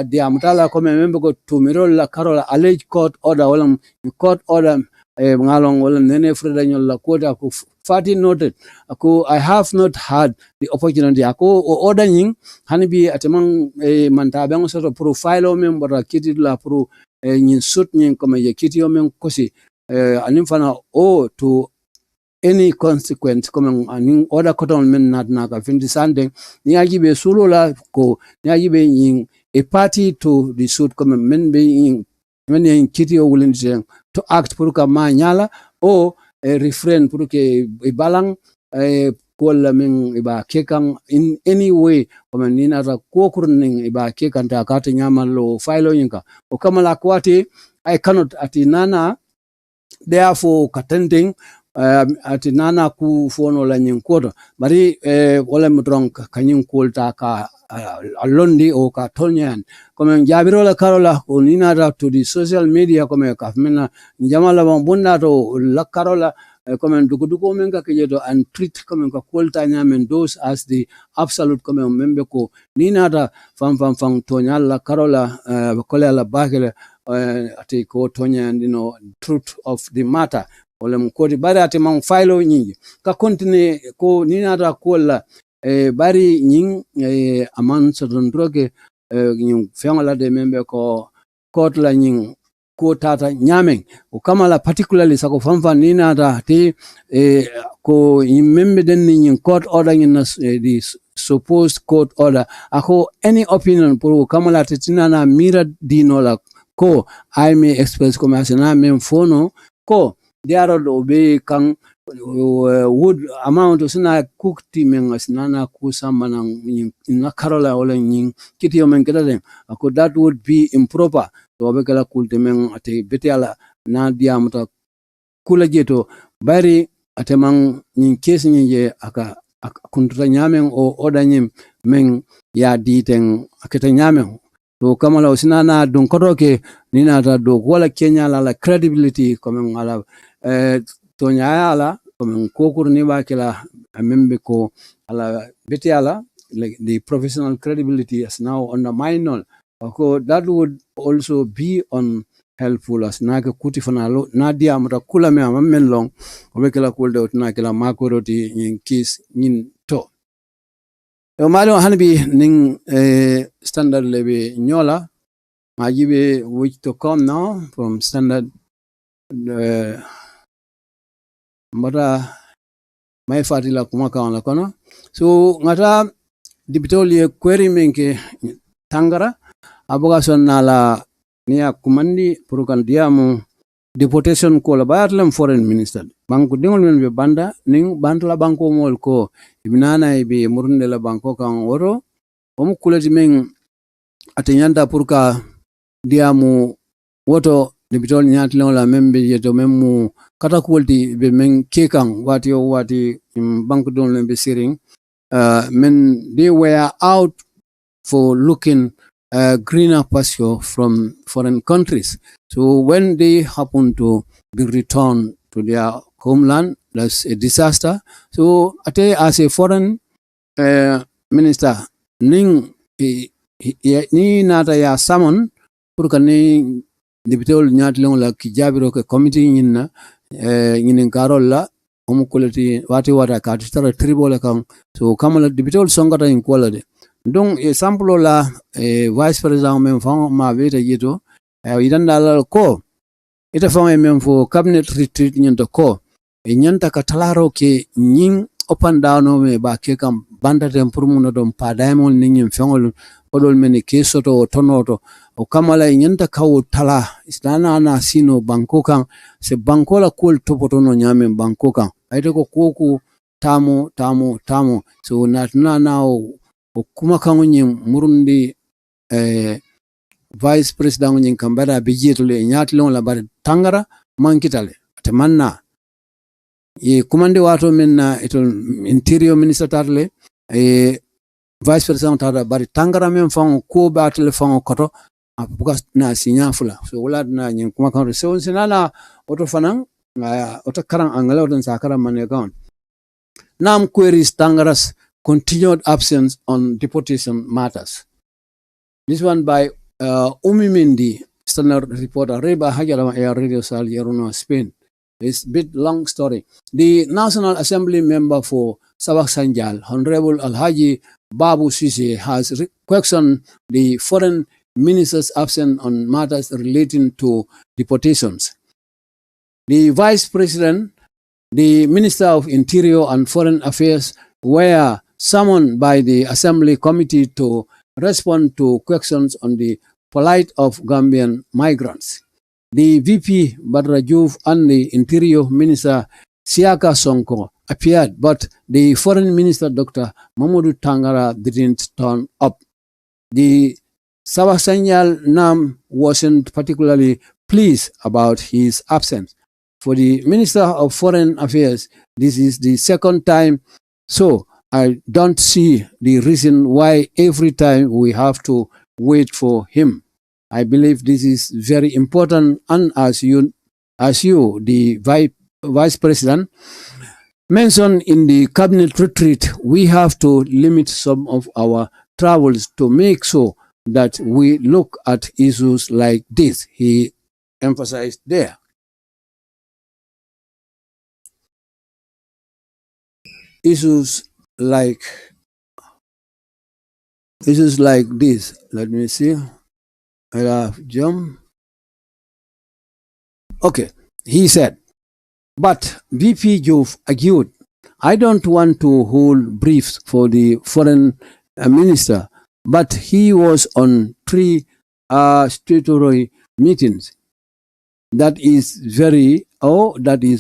de amtala comme membe ko tumirol la karola alleged court order wala court order ngalong wala nene freda nyolla kota ko fati noted ako I have not had the opportunity ako order nying hanibi atemang manta bang sort of profile member kiti la pro nyin sut nyin comme ye kiti men kosi anim fana to any consequence comme anin order koton men nat naka findi sande niaji be solo la ko niaji be yin a party to the suit comme men be yin men yin kiti o wulin to act pour ka ma nyala o refrain pour que balang kola men iba kekan in any way comme nina ta kokurning iba kekan ta kata nyamalo file yinka o kamala kwati I cannot atinana therefore katending atinana ku fono la nyin kodo bari wala mudron kanyin kolta ka alondi o ka tonyan comme jabiro la karola onina to the social media comme ka mena jamala bunda to la karola comme dugu men ka kejeto and treat comme ka kolta nyamen those as the absolute comme membe ko nina da fam tonyal la karola kola la bakele ati ko tonyan truth of the matter wala mkodi bari ati mang file nyingi ka continue ko nina kola bari nying aman sodondroge nying fiangola de membe ko court la nying ko tata nyameng o kamala particularly sako famfa nina ti ko membe den nying court order nyina the supposed court order ako any opinion pour kamala titina na mira dinola ko I may express commercial men fono ko diaro do be kan wood amount sina cookti men asnana ku samana na karola wala nyin kiti men kedalen ako that would be improper to be kala kulte men ate betiala na diamata kula jeto bari atemang nyin kesi nyin aka kuntra nyamen o odanyem men ya diten aketa nyamen to kamala usinana don kotoke nina ta do wala Kenya la credibility comme ala to nyaala comme kokur ni ba kala membe ko ala betiala the professional credibility is now undermined ko that would also be unhelpful as naga kuti fanalo nadia mata kula me ammen long o be kala kulde otna kala makoroti nyin kis nyin to malo hanbi ning standard lebe nyola majibe which to come now from standard mara mai fatila kuma kawana kono so ngata dibitoli query menke tangara aboga sonnala niya kumandi purukan diamu deportation ko la bayatlam foreign minister banko dingol men be banda ning bantla banko mol ko ibnana be murnde la banko kan woro o kulati men atanyanda purka diamu woto debitol nyatlon la membe yeto memu kata kulti be men kekan wati banko don be siring men they were out for looking greener pasture from foreign countries. So when they happen to be returned to their homeland, that's a disaster. So as a foreign minister, ni nata ya summon pour kani dibitol nyatlong la kijabiro ke committee nyinna nyinin karolla omukulati wati wata ka tara tribal kan so kamala dibitol songata in quality donc example la vice president men fon ma veta yito idan dalal ko ita fon men fo cabinet retreat nyanta ko nyanta ka talaro ke nyin up and down me ba ke kam banda tem pour mun don pa daimon nyin fengol podol men ke soto tonoto o kamala nyanta kawo tala istana na sino banko kan se banko la kol topoto no nyame banko kan ayto ko koku tamo so natna na o kuma kan nyin murundi vice president nyin kambara bijitule nyatlon la bar tangara mankitale temanna kumande wato menna ito interior minister tarle vice president tada bari tangara men fon ko ba telefon koto bukas na sinya fula so wala na nyin kuma kan so sinana oto fanan oto karan angala oto sakara manegon nam queries tangaras continued absence on deportation matters. This one by Umimindi, standard reporter, Reba Hajarama Air Radio Sal Yeruno, Spain. It's a bit long story. The National Assembly member for Sabak Sanjal, Honorable Alhaji Babu Sisi, has questioned the foreign minister's absence on matters relating to deportations. The Vice President, the Minister of Interior and Foreign Affairs were summoned by the Assembly Committee to respond to questions on the plight of Gambian migrants. The VP Badrajuf and the Interior Minister Siaka Sonko appeared, but the Foreign Minister Dr. Mamadou Tangara didn't turn up. The Sabasanyal Nam wasn't particularly pleased about his absence. For the Minister of Foreign Affairs, this is the second time, so I don't see the reason why every time we have to wait for him. I believe this is very important, and as you, the Vice President, mentioned in the cabinet retreat, we have to limit some of our travels to make sure that we look at issues like this, he emphasized there. Issues like this. Let me see. I have jump. Okay, he said, but VP Jove argued, I don't want to hold briefs for the foreign minister, but he was on 3 statutory meetings. That is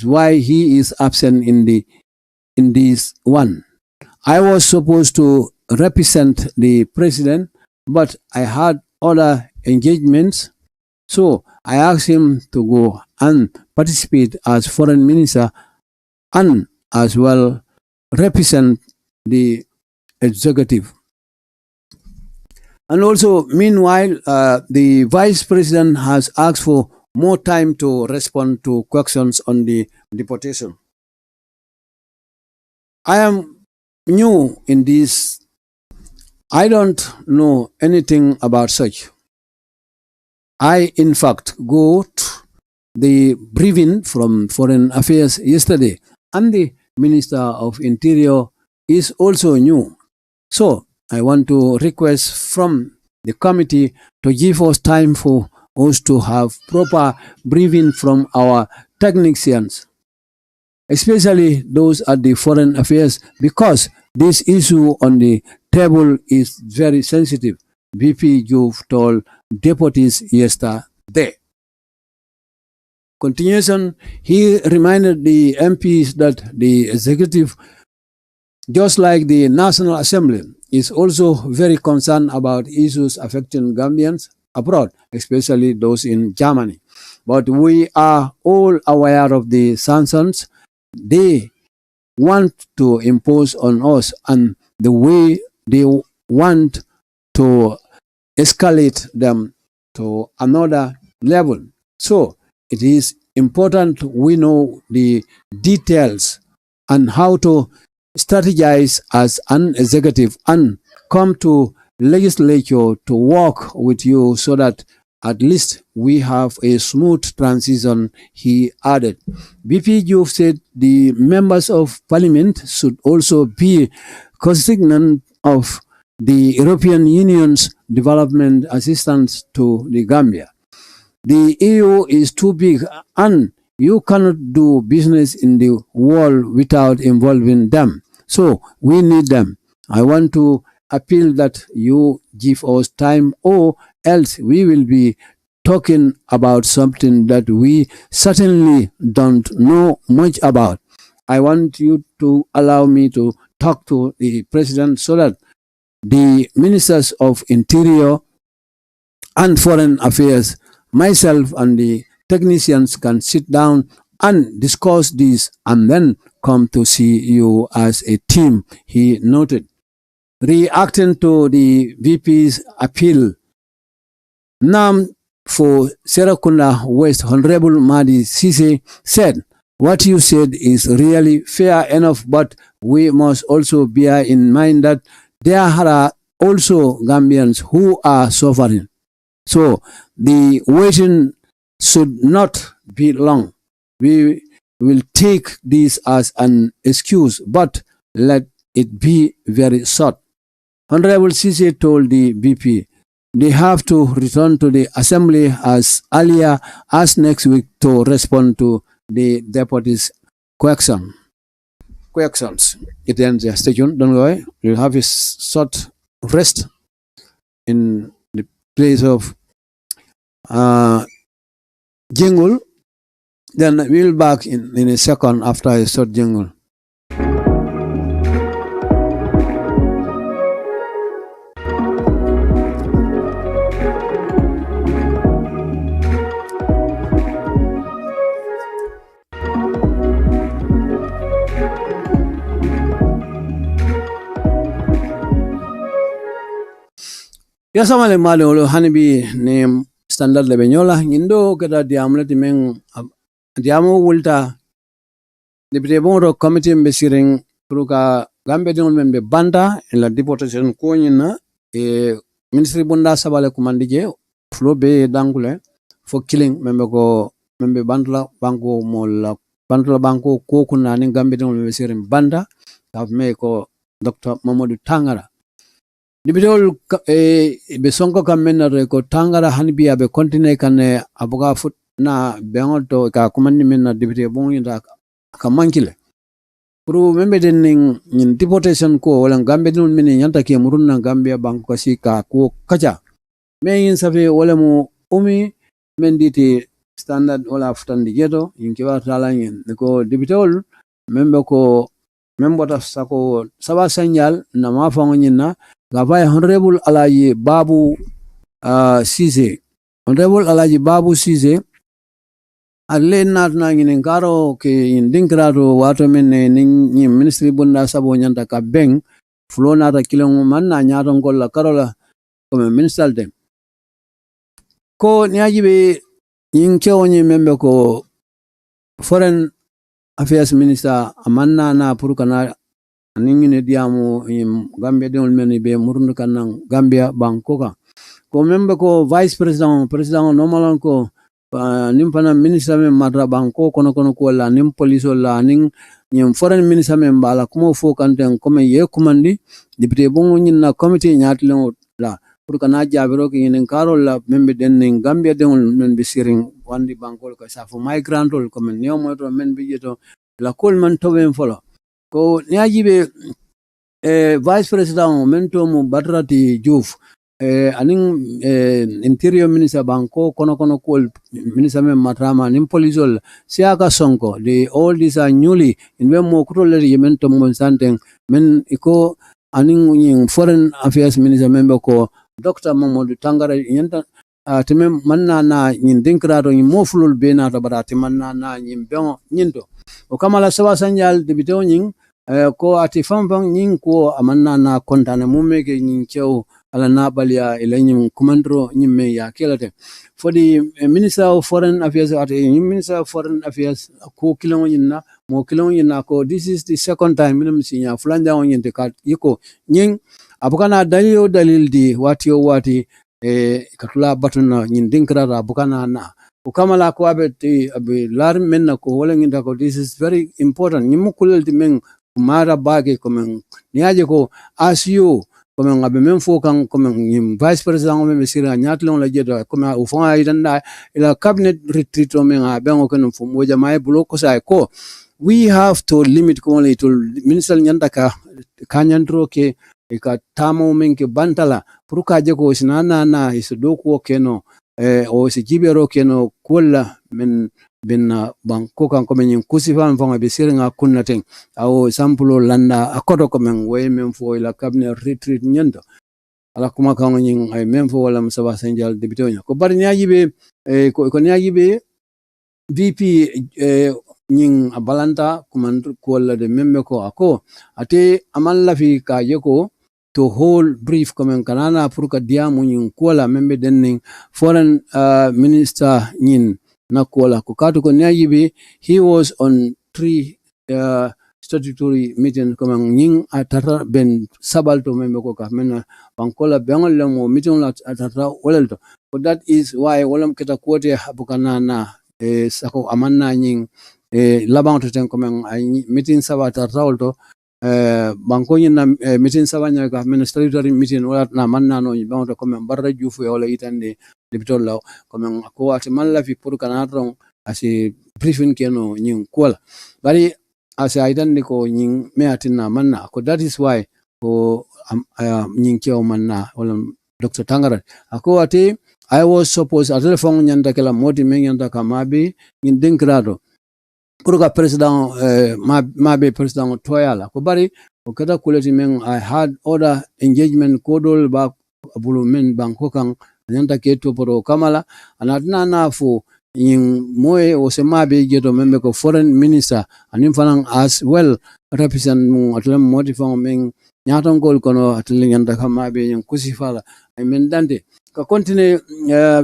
why he is absent in this one. I was supposed to represent the president, but I had other engagements, so I asked him to go and participate as foreign minister and as well represent the executive. And also, meanwhile, the vice president has asked for more time to respond to questions on the deportation. I am new in this. I don't know anything about such. I, in fact, got the briefing from Foreign Affairs yesterday, and the Minister of Interior is also new. So, I want to request from the committee to give us time for us to have proper briefing from our technicians, especially those at the Foreign Affairs, because this issue on the table is very sensitive, VP Juve told deputies yesterday. Continuation, he reminded the MPs that the executive, just like the National Assembly, is also very concerned about issues affecting Gambians abroad, especially those in Germany. But we are all aware of the sanctions they want to impose on us and the way they want to escalate them to another level. So it is important we know the details and how to strategize as an executive and come to legislature to work with you so that At least we have a smooth transition, he added. VP Diouf said the members of parliament should also be consignant of the European Union's development assistance to the Gambia. The EU is too big and you cannot do business in the world without involving them. So we need them. I want to appeal that you give us time or else we will be talking about something that we certainly don't know much about. I want you to allow me to talk to the president so that the ministers of interior and foreign affairs, myself and the technicians can sit down and discuss this and then come to see you as a team, he noted. Reacting to the VP's appeal, NAM for Serakunda West, Honorable Madi Sise said, what you said is really fair enough, but we must also bear in mind that there are also Gambians who are suffering. So the waiting should not be long. We will take this as an excuse, but let it be very short. Honorable Sise told the BP they have to return to the assembly as earlier as next week to respond to the deputy's questions. It ends the station. Don't worry. We'll have a short rest in the place of jingle. Then we'll be back in a second after a short jingle. Yasamale male olo hanibi ne standard le benyola nyindo keda diamuleti men diamo wulta deputy bonro committee mbesiring pruka gambe dingol men be banda en la deportation ko nyina e ministry bunda sabale kumandije flo be dangule for killing membe bandla banko mola bandla banko ko kunani gambe dingol mbesiring banda have me ko Dr. Mamadou Tangara. Dibidol be sonko kamena ko Tangara hanbi abe continue kane abuga fut na bengol to ka kumani mena dibide bon yinda ka mankile pro membe den nin deportation ko wala gambe dun mini nyanta ke murunna gambia banko si ka ko kaja me yin safe wala mu umi menditi standard wala futandi gedo yinki wa tala yin ko dibitol membe ko membota sako saba senyal na mafango nyina gavai honorable alaji babu Sise. Honorable alaji babu Sise alle nat na ngin karo ke indinkrado wato men ni ministry bunda sabo nyanta ka beng flo nata kilon man na nyaton golla karola comme minister dem ko nyaji be yin kewoni membe ko foreign affairs minister amanna na purukana ningine diamu Gambia de men be murundu kanang Gambia bankoka ko membe ko vice president normalon ko nimpana minister men madra banko kono ko la nim police la ning nyim foreign minister men bala kuma fo kanten comme ye kumandi député bongo nyina committee nyatlo la pour kana jabiro ki nin karol la membe den ning Gambia de men be siring wandi banko ko sa fo migrant rol comme neo moto men be jeto la kol man to ben folo ko niajibe vice president mento mo Badrati Diouf aning interior minister banko kono kol minister men matrama nim polisol siaka sonko the all these are newly in when mo kutole yemento mon santen men iko aning foreign affairs minister member ko Dr. Mamadou Tangara yenta temem manna na nyin dinkrado nyi mofulul bena to barati manna na nyi bengo nyinto o kamala sawa sanjal debito nyin ko ati famfang nyin ko amanna na kontane mumeke nyin chew ala nabalia ilanyin kumandro nyimme ya kelate for the minister of foreign affairs at minister of foreign affairs ko kilon yinna mo kilon yinna ko this is the second time minum sinya flanja on yinte kat yiko nyin abukana dalil di wati katula batuna nyin dinkrara bukana na ukamala ko abeti abi lar menna ko wala nginda ko this is very important nyimu kulelti men mara bage ko men niaje ko as you ko men abe men fo kan ko men vice president men sira nyatlon la jedo ko ma ufon aydan ila cabinet retreat o men abe ko no fo moja mai block ko sai ko we have to limit ko to minister nyanda ka kanyandro ke ka tamo men ke bantala puruka je ko sinana na isdoku keno o si jibero keno kola men binna banko kan ko men kusifan fanga be siringa kunnaten aw sampulo landa akodo ko men way men fo ila cabinet retreat nyando ala kuma kan nyin ay men fo wala musaba sanjal debitonya ko bar nyaaji be ko nyaaji be VP nyin abalanta kumandu kola de memme ko ako ate amalla fi ka yeko to whole brief komen kanana puruka diamu nyin kola membe denning foreign minister nyin na kola ko katu ko nyayibe he was on 3 statutory meeting komen nyin atata ben sabal to membe ko ka mena bankola bengol le mo meeting la atata wolelto so that is why wolam kita kote habukana na sako amanna nyin labang to ten komen meeting sabata rawolto banko na meeting sabanya ka ministerial meeting wala na manna no ba to comme barra jufu wala itande debitol law comme ko ati malla fi pour kanatron asi briefing keno nyin kola bari asi itande ko nyin me atina manna ko that is why ko nyin kyo manna wala Dr. Tangara ako ati I was supposed a telephone nyanda kala modi men nyanda kamabi nyin dinkrado kuruka president mabe president toyala ko bari o kada kuleti men I had other engagement kodol ba bulu men banko kan nyanta keto poro kamala anatna na fu in moye o se mabe geto membe ko foreign minister anim fanan as well represent mu atlam modi fam men nyaton gol kono atlen nyanda kamabe yen kusifala men dande ka continue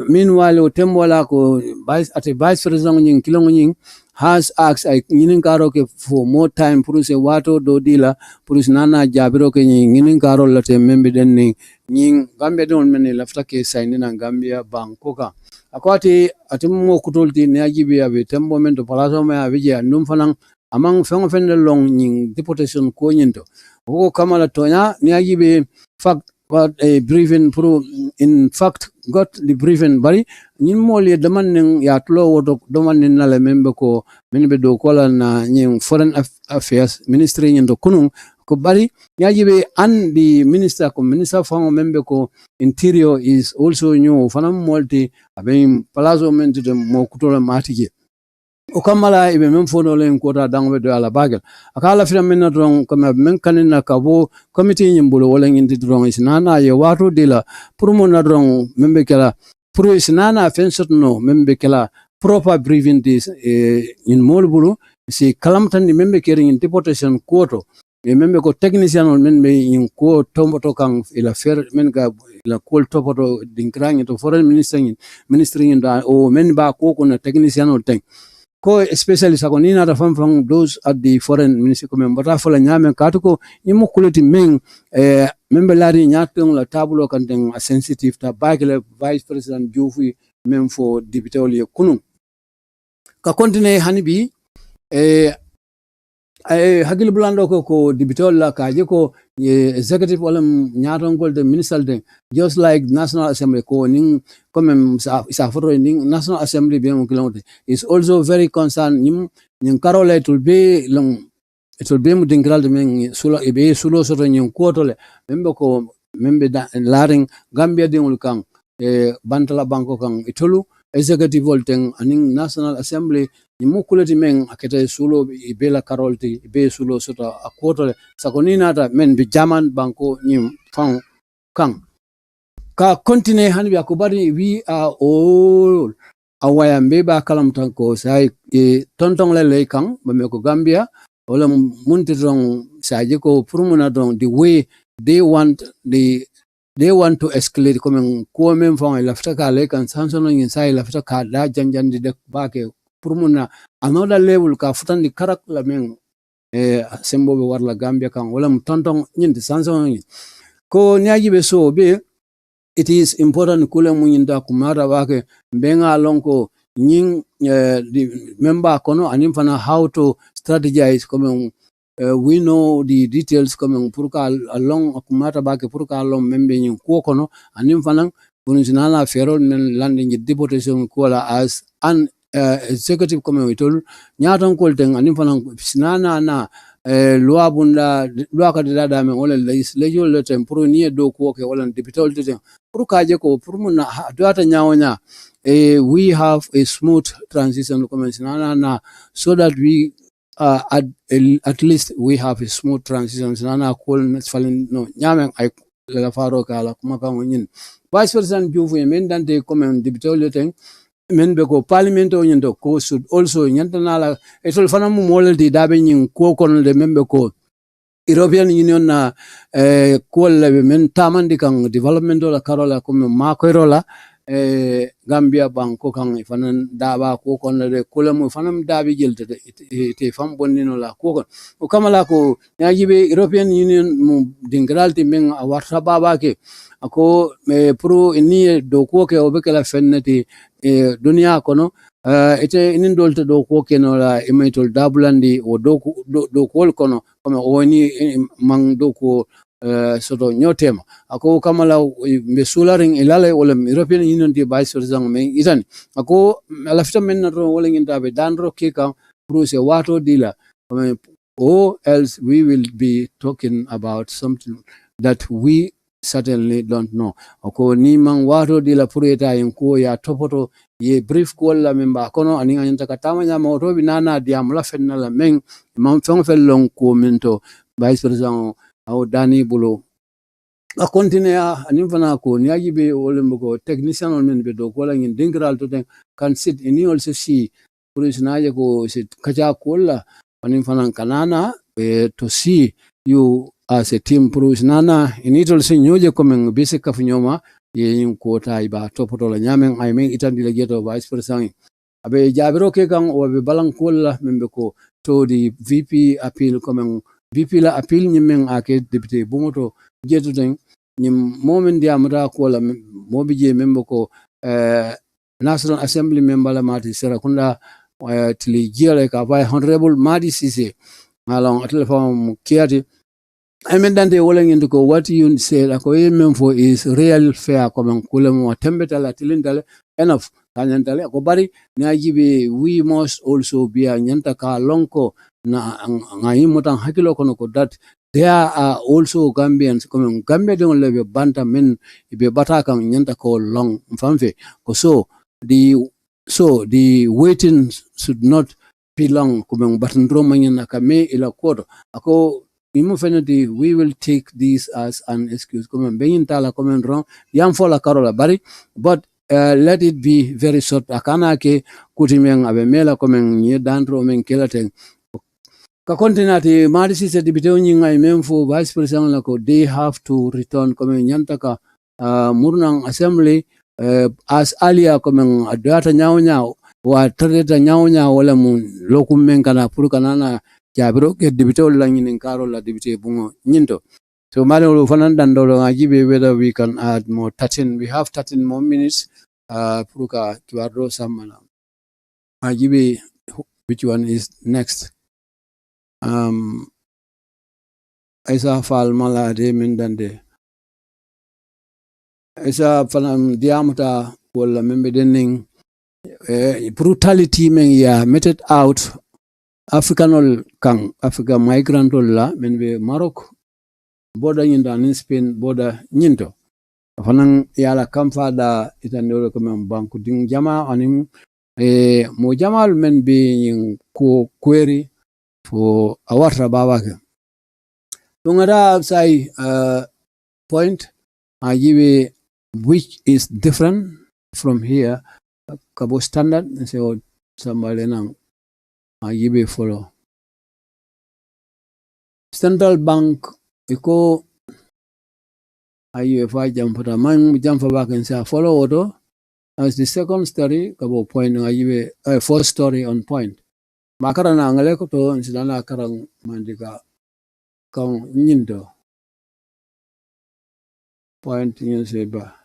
meanwhile o tembola ko vice president nyin kilongo nyin has asked nginin karo ke for more time pour se wato do dila pour nana jabiro ke nginin karo late membe den ni nyin gambia don men lafta ke sayni na gambia bankoka akwati atimo kutolti ne ajibi abe tembo men to palaso me abije num fanan amang fengo fende long nyin deportation ko nyinto ko kamala tonya ne ajibi fact what a briefing pro in fact got the briefing bari nyin moli daman ya tlo wodo daman na le membe ko membe do kola na nyin foreign affairs ministry nyin do kunun ko bari yajibe and the minister ko minister fango membe ko interior is also new fanam multi abin palazzo men de mo kutola matije o kamala ibe men fono len kota dangbe do ala bagel akala fira men don comme men kanina kabo committee nyimbulo wala ngindi don isnana ye wato dila pour mon don membe kala pour isnana fensot no membe kala proper briefing this in molbulu si kalamtan di membe kering in deportation koto e membe ko technician men be in ko tomboto kan ila fer men ga ila kol topoto dinkrang to foreign ministry in da o men ba ko na technician o ten ko especially sakonina da from those at the foreign ministry ko membata fola nyame katuko imu kuleti men membe lari nyatong la tabulo kan den sensitive ta bagele vice president Jufi men for dibitoli kunu ka continue hanibi hagil bulando ko dibitol la ka je ko executive wala nyatong gol de minister de just like national assembly ko ning comme sa foro ning national assembly be mo kilonte is also very concerned nim karole to be long it will be mo dingral de men sulo be sulo so nin kotole membe laring gambia de ngul kan bantala banko kan itolu executive volteng aning national assembly mukuleti men akete sulo bela karolti be sulo sota akotole sakonina ta men bi jaman banko nyim fang kang ka continue hanbi akubari we are all awaya mbeba kalam tanko sai tontong le kang me ko gambia wala munti rong saje ko purmuna dong the way they want to escalate comme ko men fang lafta ka le kan sansono inside lafta ka da janjandi de bake purmuna another level ka futandi karak la men sembo be warla gambia kan wala tontong nyindi sansono ko nyaaji be so be it is important kule munyinda kumara wake benga lonko nying the member kono animfana how to strategize comme we know the details comme purka along kumata bake purka along membe nyin ko kono animfana bunzinana ferol men landing deportation kola as an executive comme witol nyatan kolten animfana sinana na loi bunda loi ka dada men wala legislature le tempro ni do ko ke wala deputy le pour kaje ko pour mun doata nyawonya we have a smooth transition na so that we at least we have a smooth transition na ko falin no nyamen ay la faro kala kuma kan yin vice president jufu men dante comme deputy le men be ko parliament o nyendo ko should also nyantana la etol fana mu moldi dabe nyin ko kon de membe ko European Union na ko la men tamandi kan development la karola ko ma ko rola Gambia banko kan fanan daba ko kon le ko la mu fanam dabi jelte te fam bonnino la ko o kamala ko nyajibe European Union mu dingralti men a warta baba ke ako pro ni do ko ke obekela fenneti dunia kono ite inin dolte do ko ke no la imitol dabulandi o do ko kono comme woni mang do ko soto nyotema ako kamala be sularing ilale wala European Union di vice president men itan ako lafta men ro wala nginta be danro ke kan prose wato dila or else we will be talking about something that we certainly don't know ako ni man wato dila pureta en ko ya topoto ye brief ko la memba kono ani nganta katama nya moto binana diam la fenna la men man fon fellon ko minto vice president au dani bulo a continue ani fana ko ni ajibe wolem ko technician on men be do ko la ngin dingral to den can sit ini also see purisnaje ko sit kaja ko la ani fana kanana to see you as a team purisnana ini to se nyoje ko men bise ka nyoma ye yin ko tay ba topoto la nyamen ay men itandi la geto vice president abe jabiro ke kan o be balan ko la membe ko to the VP appeal ko men VP la appeal nyimen ake député bungoto jetu den nyim momen dia mata ko la mobi je membe ko National Assembly member la mati sera kunda tili jere ka vai honorable Madi Sise along atlefa kiati amendante wala ngindu ko what you said ako yemen for is real fair comme kulemo tembeta la tilindale enough kanyantale ko bari najibe we must also be a nyanta ka lonko na ngayimutan hakilo kono ko that there are also Gambians comme Gambia de lebe banta men be bataka nyanta ko long mfamfe ko so the waiting should not be long comme batandro manyana kame ila kodo ako we will take this as an excuse. Come being tala come wrong. Yam fola karola bari, but let it be very short. Akana ke kutimeng abemela come nye dandro men kelaten. Ka kontinati madisi se dibiteo nyinga imemfu vice president lako they have to return come nyantaka murnang assembly as earlier come adata nyao wa tareta nyao wala mun lokum men kana purkanana jabiro ke dibito la ngin karo la dibite bungo nyinto so malo fanan dandolo ngajibe whether we can add more 13 we have 13 more minutes puruka kibardo samana ngajibe which one is next Isa fal mala de mindande Isa fanam diamata wala membe denning brutality men ya meted out Africanol kang Africa migrant la men be Maroc border nyinda in Spain border nyinto fanang yala kamfa da itandoro ko men banku ding jama anim mo jamal men be ko query for awatra babake tungara sai point ajibe which is different from here kabo standard so somebody nang ajibe follow Central Bank iko IUFI jamfata man jamfa back and say follow auto as the second story kabo point ajibe first story on point makara na ngale ko to insidana karang Mandinka kan nyindo point yin seba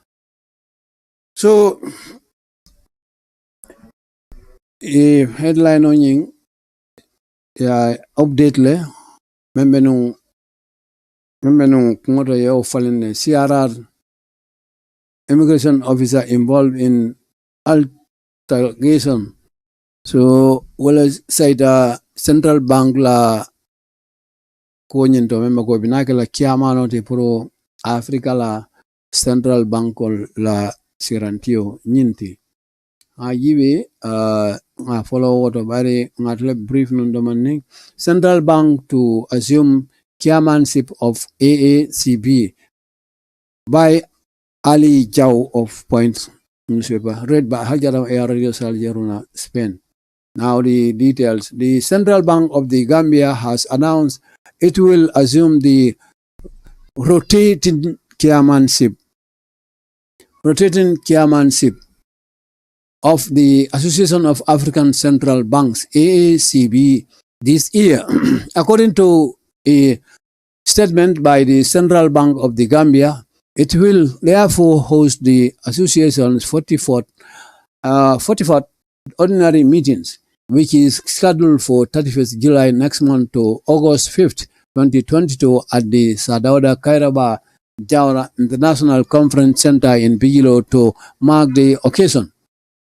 So headline on ying ya update le membe nung ngoto yo fallen CRR immigration officer involved in altercation. So wala saida central bank la ko nyinto membe ko binake la kiamano te pro Africa la central bank la sirantio nyinti yiwe follow what bari ngatle brief nundomani central bank to assume chairmanship of AACB by Ali Jau of Point newspaper read by Hajara Radio Saljeruna Spain. Now the details. The Central Bank of the Gambia has announced it will assume the rotating chairmanship of the Association of African Central Banks, AACB, this year. According to a statement by the Central Bank of the Gambia, it will therefore host the association's 44th ordinary meetings, which is scheduled for 31st July next month to August 5th, 2022 at the BII-KIIBAARO Jawara International Conference Center in Bigilo to mark the occasion.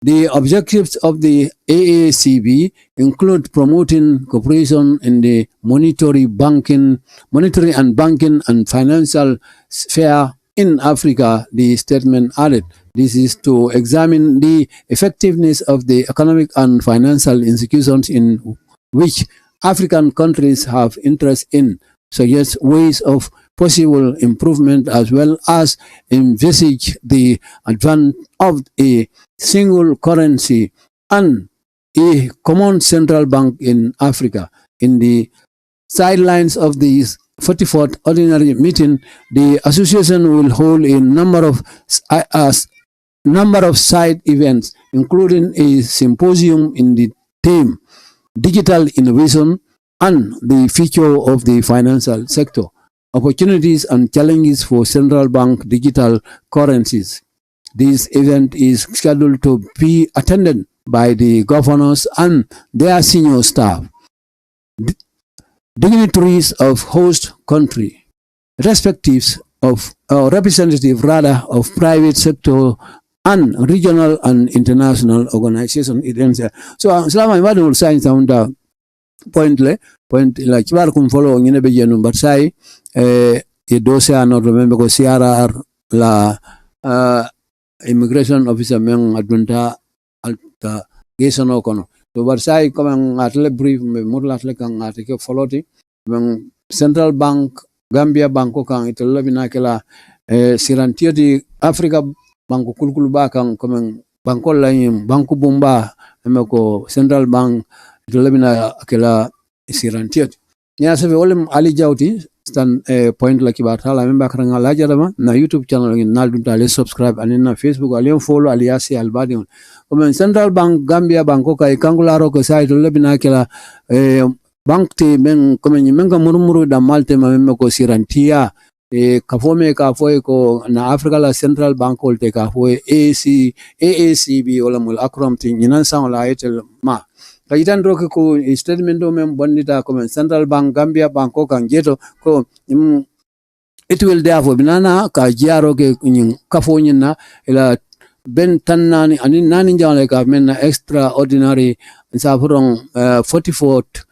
The objectives of the AACB include promoting cooperation in the monetary and banking and financial sphere in Africa, the statement added. This is to examine the effectiveness of the economic and financial institutions in which African countries have interest in, suggest ways of possible improvement, as well as envisage the advance of a single currency and a common central bank in Africa. In the sidelines of the 44th ordinary meeting, the association will hold a number of side events, including a symposium in the theme Digital Innovation and the Future of the Financial Sector, Opportunities and Challenges for Central Bank Digital Currencies. This event is scheduled to be attended by the governors and their senior staff, dignitaries of host country, representative of private sector and regional and international organizations. So, selama ibadu science sounda point la kibar kum follow ngine be jenu batsai e dossier no remember ko CRR la immigration officer men adunta alta gesono kono to batsai comme atle brief me murla atle kan atike followti men central bank Gambia banko kan itolo binakela sirantio di Africa banko kulkulu ba kan comme banko la banko bomba ko central bank itolo binakela sirantio nya sabe wolem Ali Jawti stan point la kibar hala memba karanga la jarama na YouTube channel ngi naldunta le subscribe anina Facebook alion follow aliasi albadi comme central bank Gambia banko kay kangularo ko sai itolo binakela bank te men comme ni menga murmuru da malte ma men ko sirantia kafome ka foy ko na Africa la central bank te ka foy AACB wala mul akram ti nyinan sang la etel ma kajitan roke ko statement do men bondita comme central bank Gambia banko kan jeto ko it will therefore binana ka jiaro ke nyin kafo nyina ila ben tannani ani nani jawle ka men extraordinary safurong 44th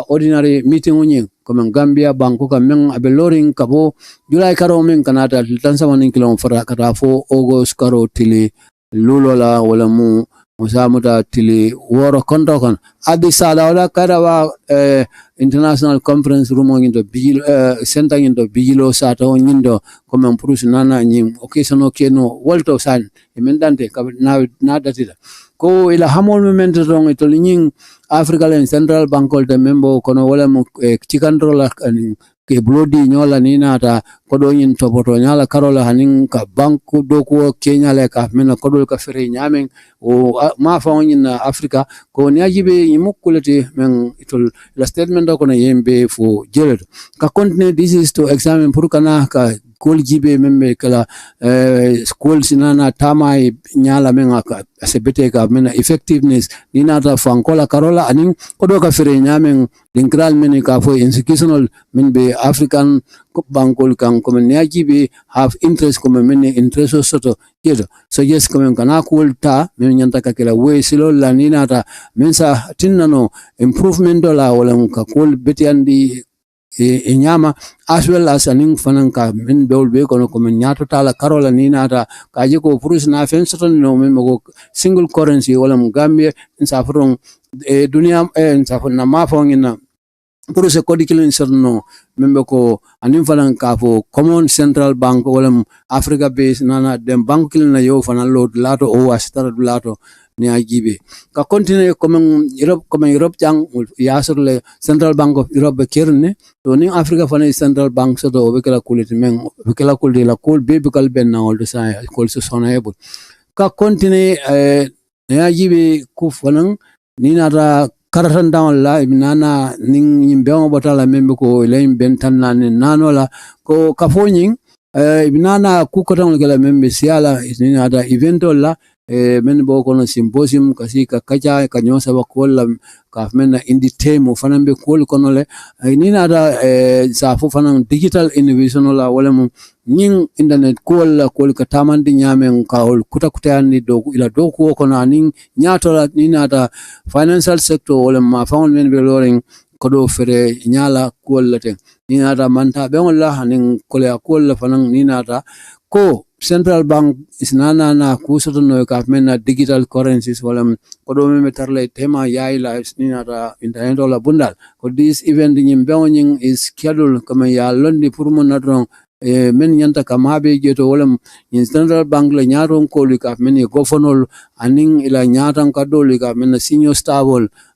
ordinary meeting unyi comme Gambia banko ka men abeloring kabo July karo men kanata tansa manin kilom fara kata fo August karo tili lulola wala mu musamuta tili woro kondo kon adi sala wala karawa international conference room ngindo bigilo center ngindo bigilo sata ngindo comme prus nana nyim occasion keno wolto san emendante na datida ko ila hamol memento rong ito linying Africa and Central Bank de membo kono wala mo chikandrola ke blodi nyola nina ta kodo yin topoto nyala karola hanin ka banku doko Kenya le ka mena kodo ka fere nyamen o ma fa na Africa ko ni ajibe yimukulati men itol la statement ko na yembe fo jeledo ka continue. This is to examine purkana ka kol jibe membe kala kol sinana tama nyala menga ka sebete ka mena effectiveness nina ta fankola karola aning kodo ka fere nyamen dinkral meni ka fo institutional men be African bankol kan ko men yajibe have interest ko men interest soto yedo so yes ko men kana kulta men nyanta ka kala we silo la nina ta mensa tinnano improvement dola wala ka kol betiandi nyama as well as aning fananka min beol be kono ko min nyato tala karola ni nata kaje ko purus na fen soton no men go single currency wala Gambia insafron dunia insafon na mafongina purus ko dikilin soton membe ko aning fananka fo common central bank wala Africa base nana dem bank kilina yo fanan load lato o astar lato ni ajibe ka continue comme Europe jang yasur le Central Bank of Europe kerne to ni Africa fana Central Bank so do be kala kuliti men be kala kulti la kul be kal ben na all sa kol so sona yebul ka continue ni ajibe ku fana ni nata karatan down la ibnana ning yimbe on botala membe ko lay ben tan nan nanola ko kafonyin ibnana ku ko tan kala membe siala ni nata evento la men bo kono symposium kasi ka kaja ka nyosa ba kolla ka men indi temo fanambe kol kono le ni nada sa fo fanan digital innovation la wala mo ning internet kol ka tamandi nyamen ka hol kuta ani do ila do ko kono anin nyato la ni nada financial sector wala ma fawon men be loring kodo fere nyala kol late ni nada manta be wala hanin kol fanan ni nada ko Central Bank is na kusoto no ka mena digital currencies wala kodo me tarle tema yai la nina internet wala bundal ko this event nyimbeonying is scheduled kama ya londi purmo nadron men nyanta kama be jeto wala in Central Bank la nyaron ko ka men governor aning ila nyatan ka do ka men senior staff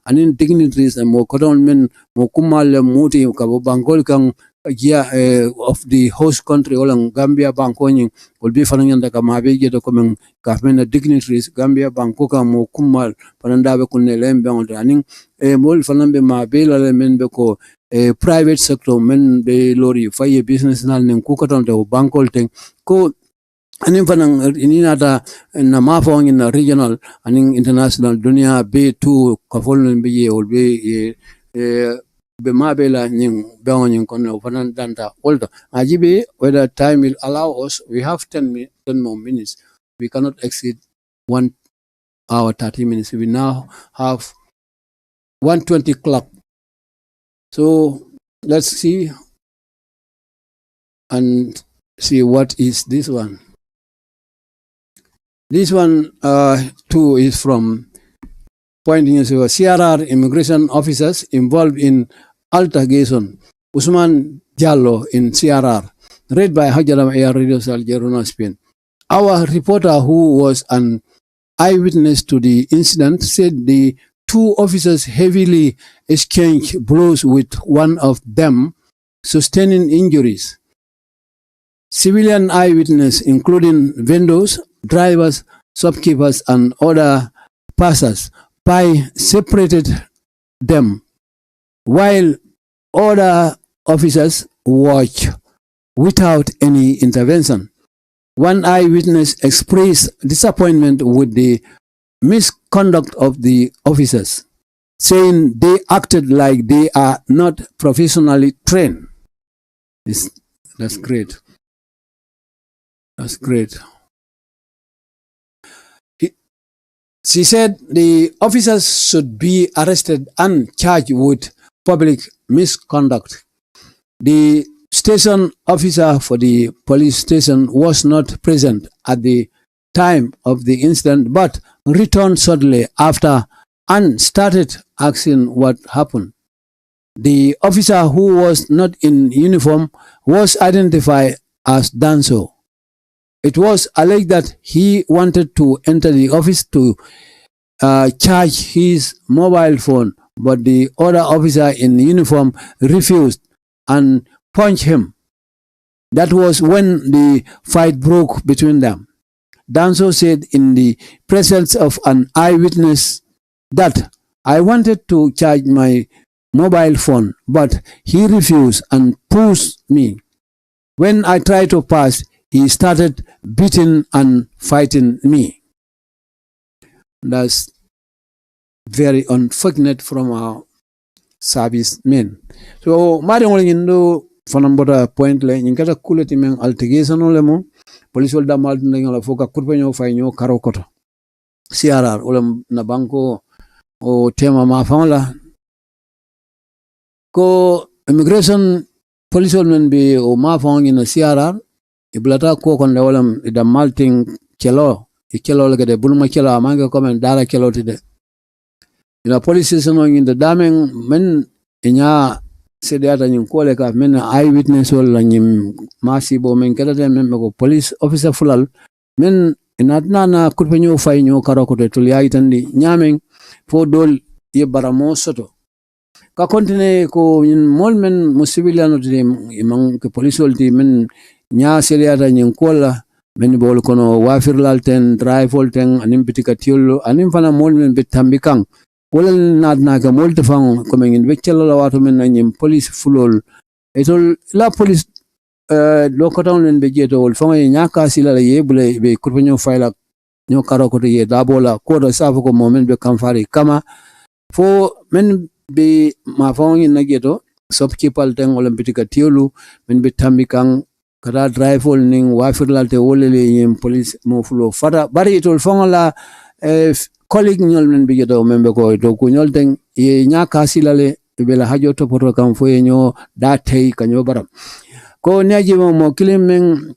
anin dignitaries mo kodon men mo kumal muti ka bankol kan of the host country wala Gambia bankoning will be fananyanda kama be jeto komen ka men dignitaries Gambia bankoka mo kumal pananda be kunne lembe on aning mol fanambe ma be la men be ko private sector men be lori faye business nal nen ku katon de bankol ten ko anin fanang ininata na mafong in regional aning international dunia be to kafol be ye will be be mabela ning beoning kono fanan danta oldo ajibe whether time will allow us we have 10 more minutes we cannot exceed 1 hour 30 minutes we now have 1:20 clock so let's see and see what is this one too is from pointing to CRR immigration officers involved in altercation. Usman Jallo in CRR. Read by Hajaram Air Radio Saljeruna, Spain. Our reporter, who was an eyewitness to the incident, said the two officers heavily exchanged blows with one of them, sustaining injuries. Civilian eyewitnesses, including vendors, drivers, shopkeepers, and other passers, separated them, while other officers watched without any intervention. One eyewitness expressed disappointment with the misconduct of the officers, saying they acted like they are not professionally trained. That's great. That's great. She said the officers should be arrested and charged with public misconduct. The station officer for the police station was not present at the time of the incident, but returned shortly after and started asking what happened. The officer, who was not in uniform, was identified as Danso. It was alleged that he wanted to enter the office to charge his mobile phone, but the other officer in uniform refused and punched him. That was when the fight broke between them. Danso said in the presence of an eyewitness that I wanted to charge my mobile phone, but he refused and pushed me. When I tried to pass, he started beating and fighting me. That's very unfortunate from our service men. So, mari ngol ngindo fanambota point le nyinkata kuleti men altercation le mo police wol damal ngala foka kurpe nyo fay nyo karo koto. CRR ulam na banko o tema ma famala ko immigration police wol men be o ma fangi na CRR iblata ko kon walam da malting kelo ikelo le gade bulma kelo amanga ko men dara kelo tide ina police station in the daming men inya sedata nyin kole ka men eyewitness wala nyim masibo men kedata men ko police officer fulal men inatna na kurpenyo fay nyo karako to tuliya itandi nyamen fo dol ye baramo soto ka continue ko nyin mol men musibiliano de imang ke police wolti men nya sedata nyin kola men bol kono wafir lalten drive volten anim bitika tiolo anim fana mol men bitambikang wala nadna ka mol tefang ko men beccelo la wato men nyim police fulol etol la police lokotown len be jeto wol fanga nyaka sila la yebule be kurpenyo fayla nyo karo ko ye dabola ko do safu ko momen be kamfari kama fo men be ma fanga na jeto shopkeeper ten olympica tiolu men be tambikang kada drive wol ning wafirlalte wolele yem police mo fulo fada bari tol fanga la colleague nyol men be jeto membe ko do ko nyol ten ye nyaka sila le be la hajo to poto kam fo ye nyo datay kanyo baram ko neji mo kilim men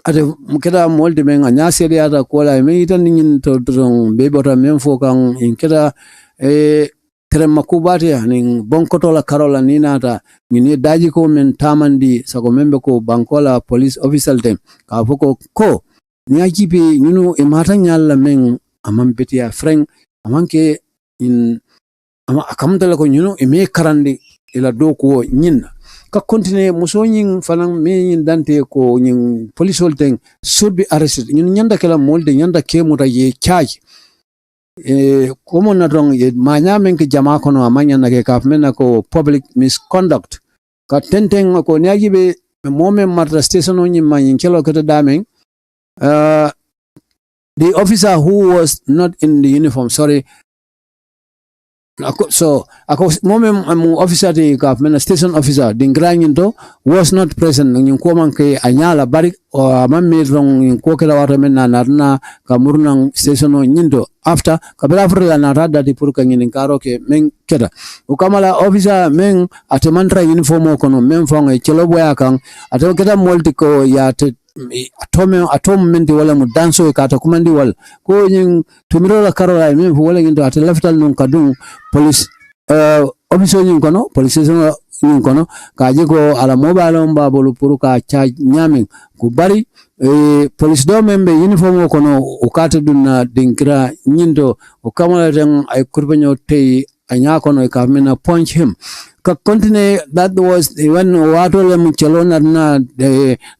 ate keda molde men anya sede ata ko la men itan ngin to dron be bota men fo kan in keda tere makubati ning bonkoto la karola ninata ngini daji ko men tamandi sako membe ko bankola police official tem ka foko ko nyaji be nyunu e mata nyalla men amam betia friend amanke in ama akamdala ko nyunu e me karandi ila do ko nyinna ka continue muso nyin fanan me dante ko nyin police holding should be arrested nyin nyanda kala molde nyanda ke muta ye charge komo na rong ye manya men ke jama kono amanya na ke kafmena ko public misconduct ka tenteng ko nyagi be momen marta station on nyin manyin kelo kete damen the officer who was not in the uniform so ako moment officer the government station officer dingranyinto was not present ngin ko man ke anyala bari o mamme rong ko kala wata men na narna kamurnan station nyindo after kabla afra na rada di pur kan ngin karo ke men keda o kamala officer men atemantra uniform ko no men fong e chelo boya kan ato keda molti ko ya atom men di wala mu danso e kata kumandi wal ko nyin tumiro la karola men wala ngindo ate laftal non kadung police officer nyin kono police nyin kono kaje ko ala mobile on babolu puru ka charge nyamin ku bari police do membe uniform kono o kata dunna dinkira nyindo o kamala den ay kurbanyo tey anya kono e ka mena punch him ka continue that was when wato le mchelona na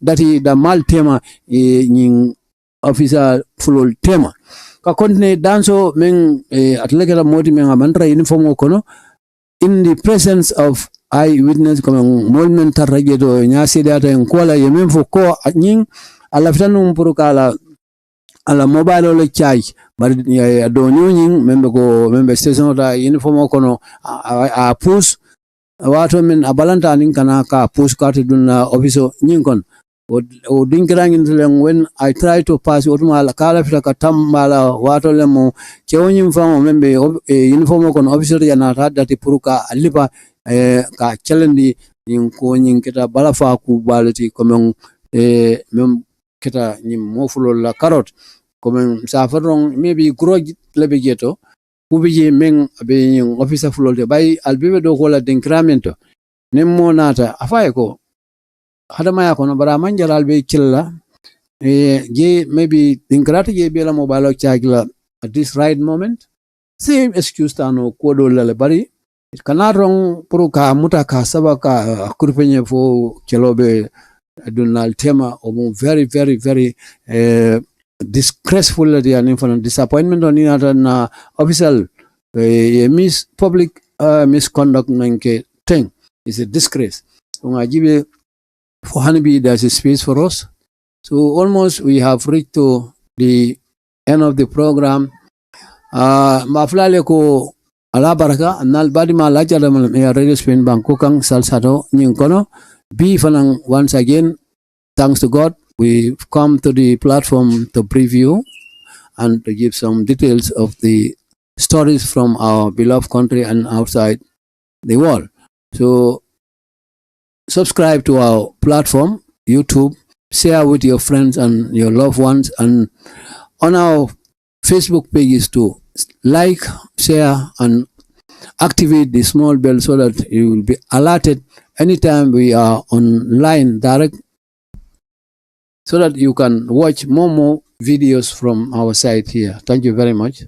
dati da mal tema nyin officer full tema ka continue danso men atlekera modi men amantra uniform kono in the presence of eyewitness comme molmen taragedo nya sedata en kola yemen fo ko nyin ala fitanu purukala ala mobile le charge bari do nyin membe station da uniform kono a push wato min abalanta nin kana ka push card dunna office nyinkon o dinkrangin len when I try to pass otuma kala fita ka tambala wato lemo kewnyim famo membe uniform kon officer yana dati puruka alipa ka challenge nin ko nyin kita balafa ku balati comme mem kita nyim mofulo la carotte comme ça faron maybe groj lebe geto ubije men be officer fulolde bay albibe do ko la dincramento nemmo nata afaye ko hadama ya kono bara manjaral be killa je maybe dinkrata je be la mobile charge la at this right moment same excuse tano ko do la bari kana rong pro ka muta ka saba ka kurpenye fo kelobe dunal tema o very very very disgraceful the disappointment on na official miss public misconduct nanke thing is a disgrace ngajibe for honeybee, there's a space for us. So almost we have reached to the end of the program. Maflale ko ala baraka nal badi ma laja da radio Spain banko kang salsado nyung kono be fanang once again. Thanks to God, we've come to the platform to preview and to give some details of the stories from our beloved country and outside the world. So subscribe to our platform, YouTube, share with your friends and your loved ones, and on our Facebook pages too. Like, share, and activate the small bell so that you will be alerted anytime we are online direct, so that you can watch more videos from our site here. Thank you very much.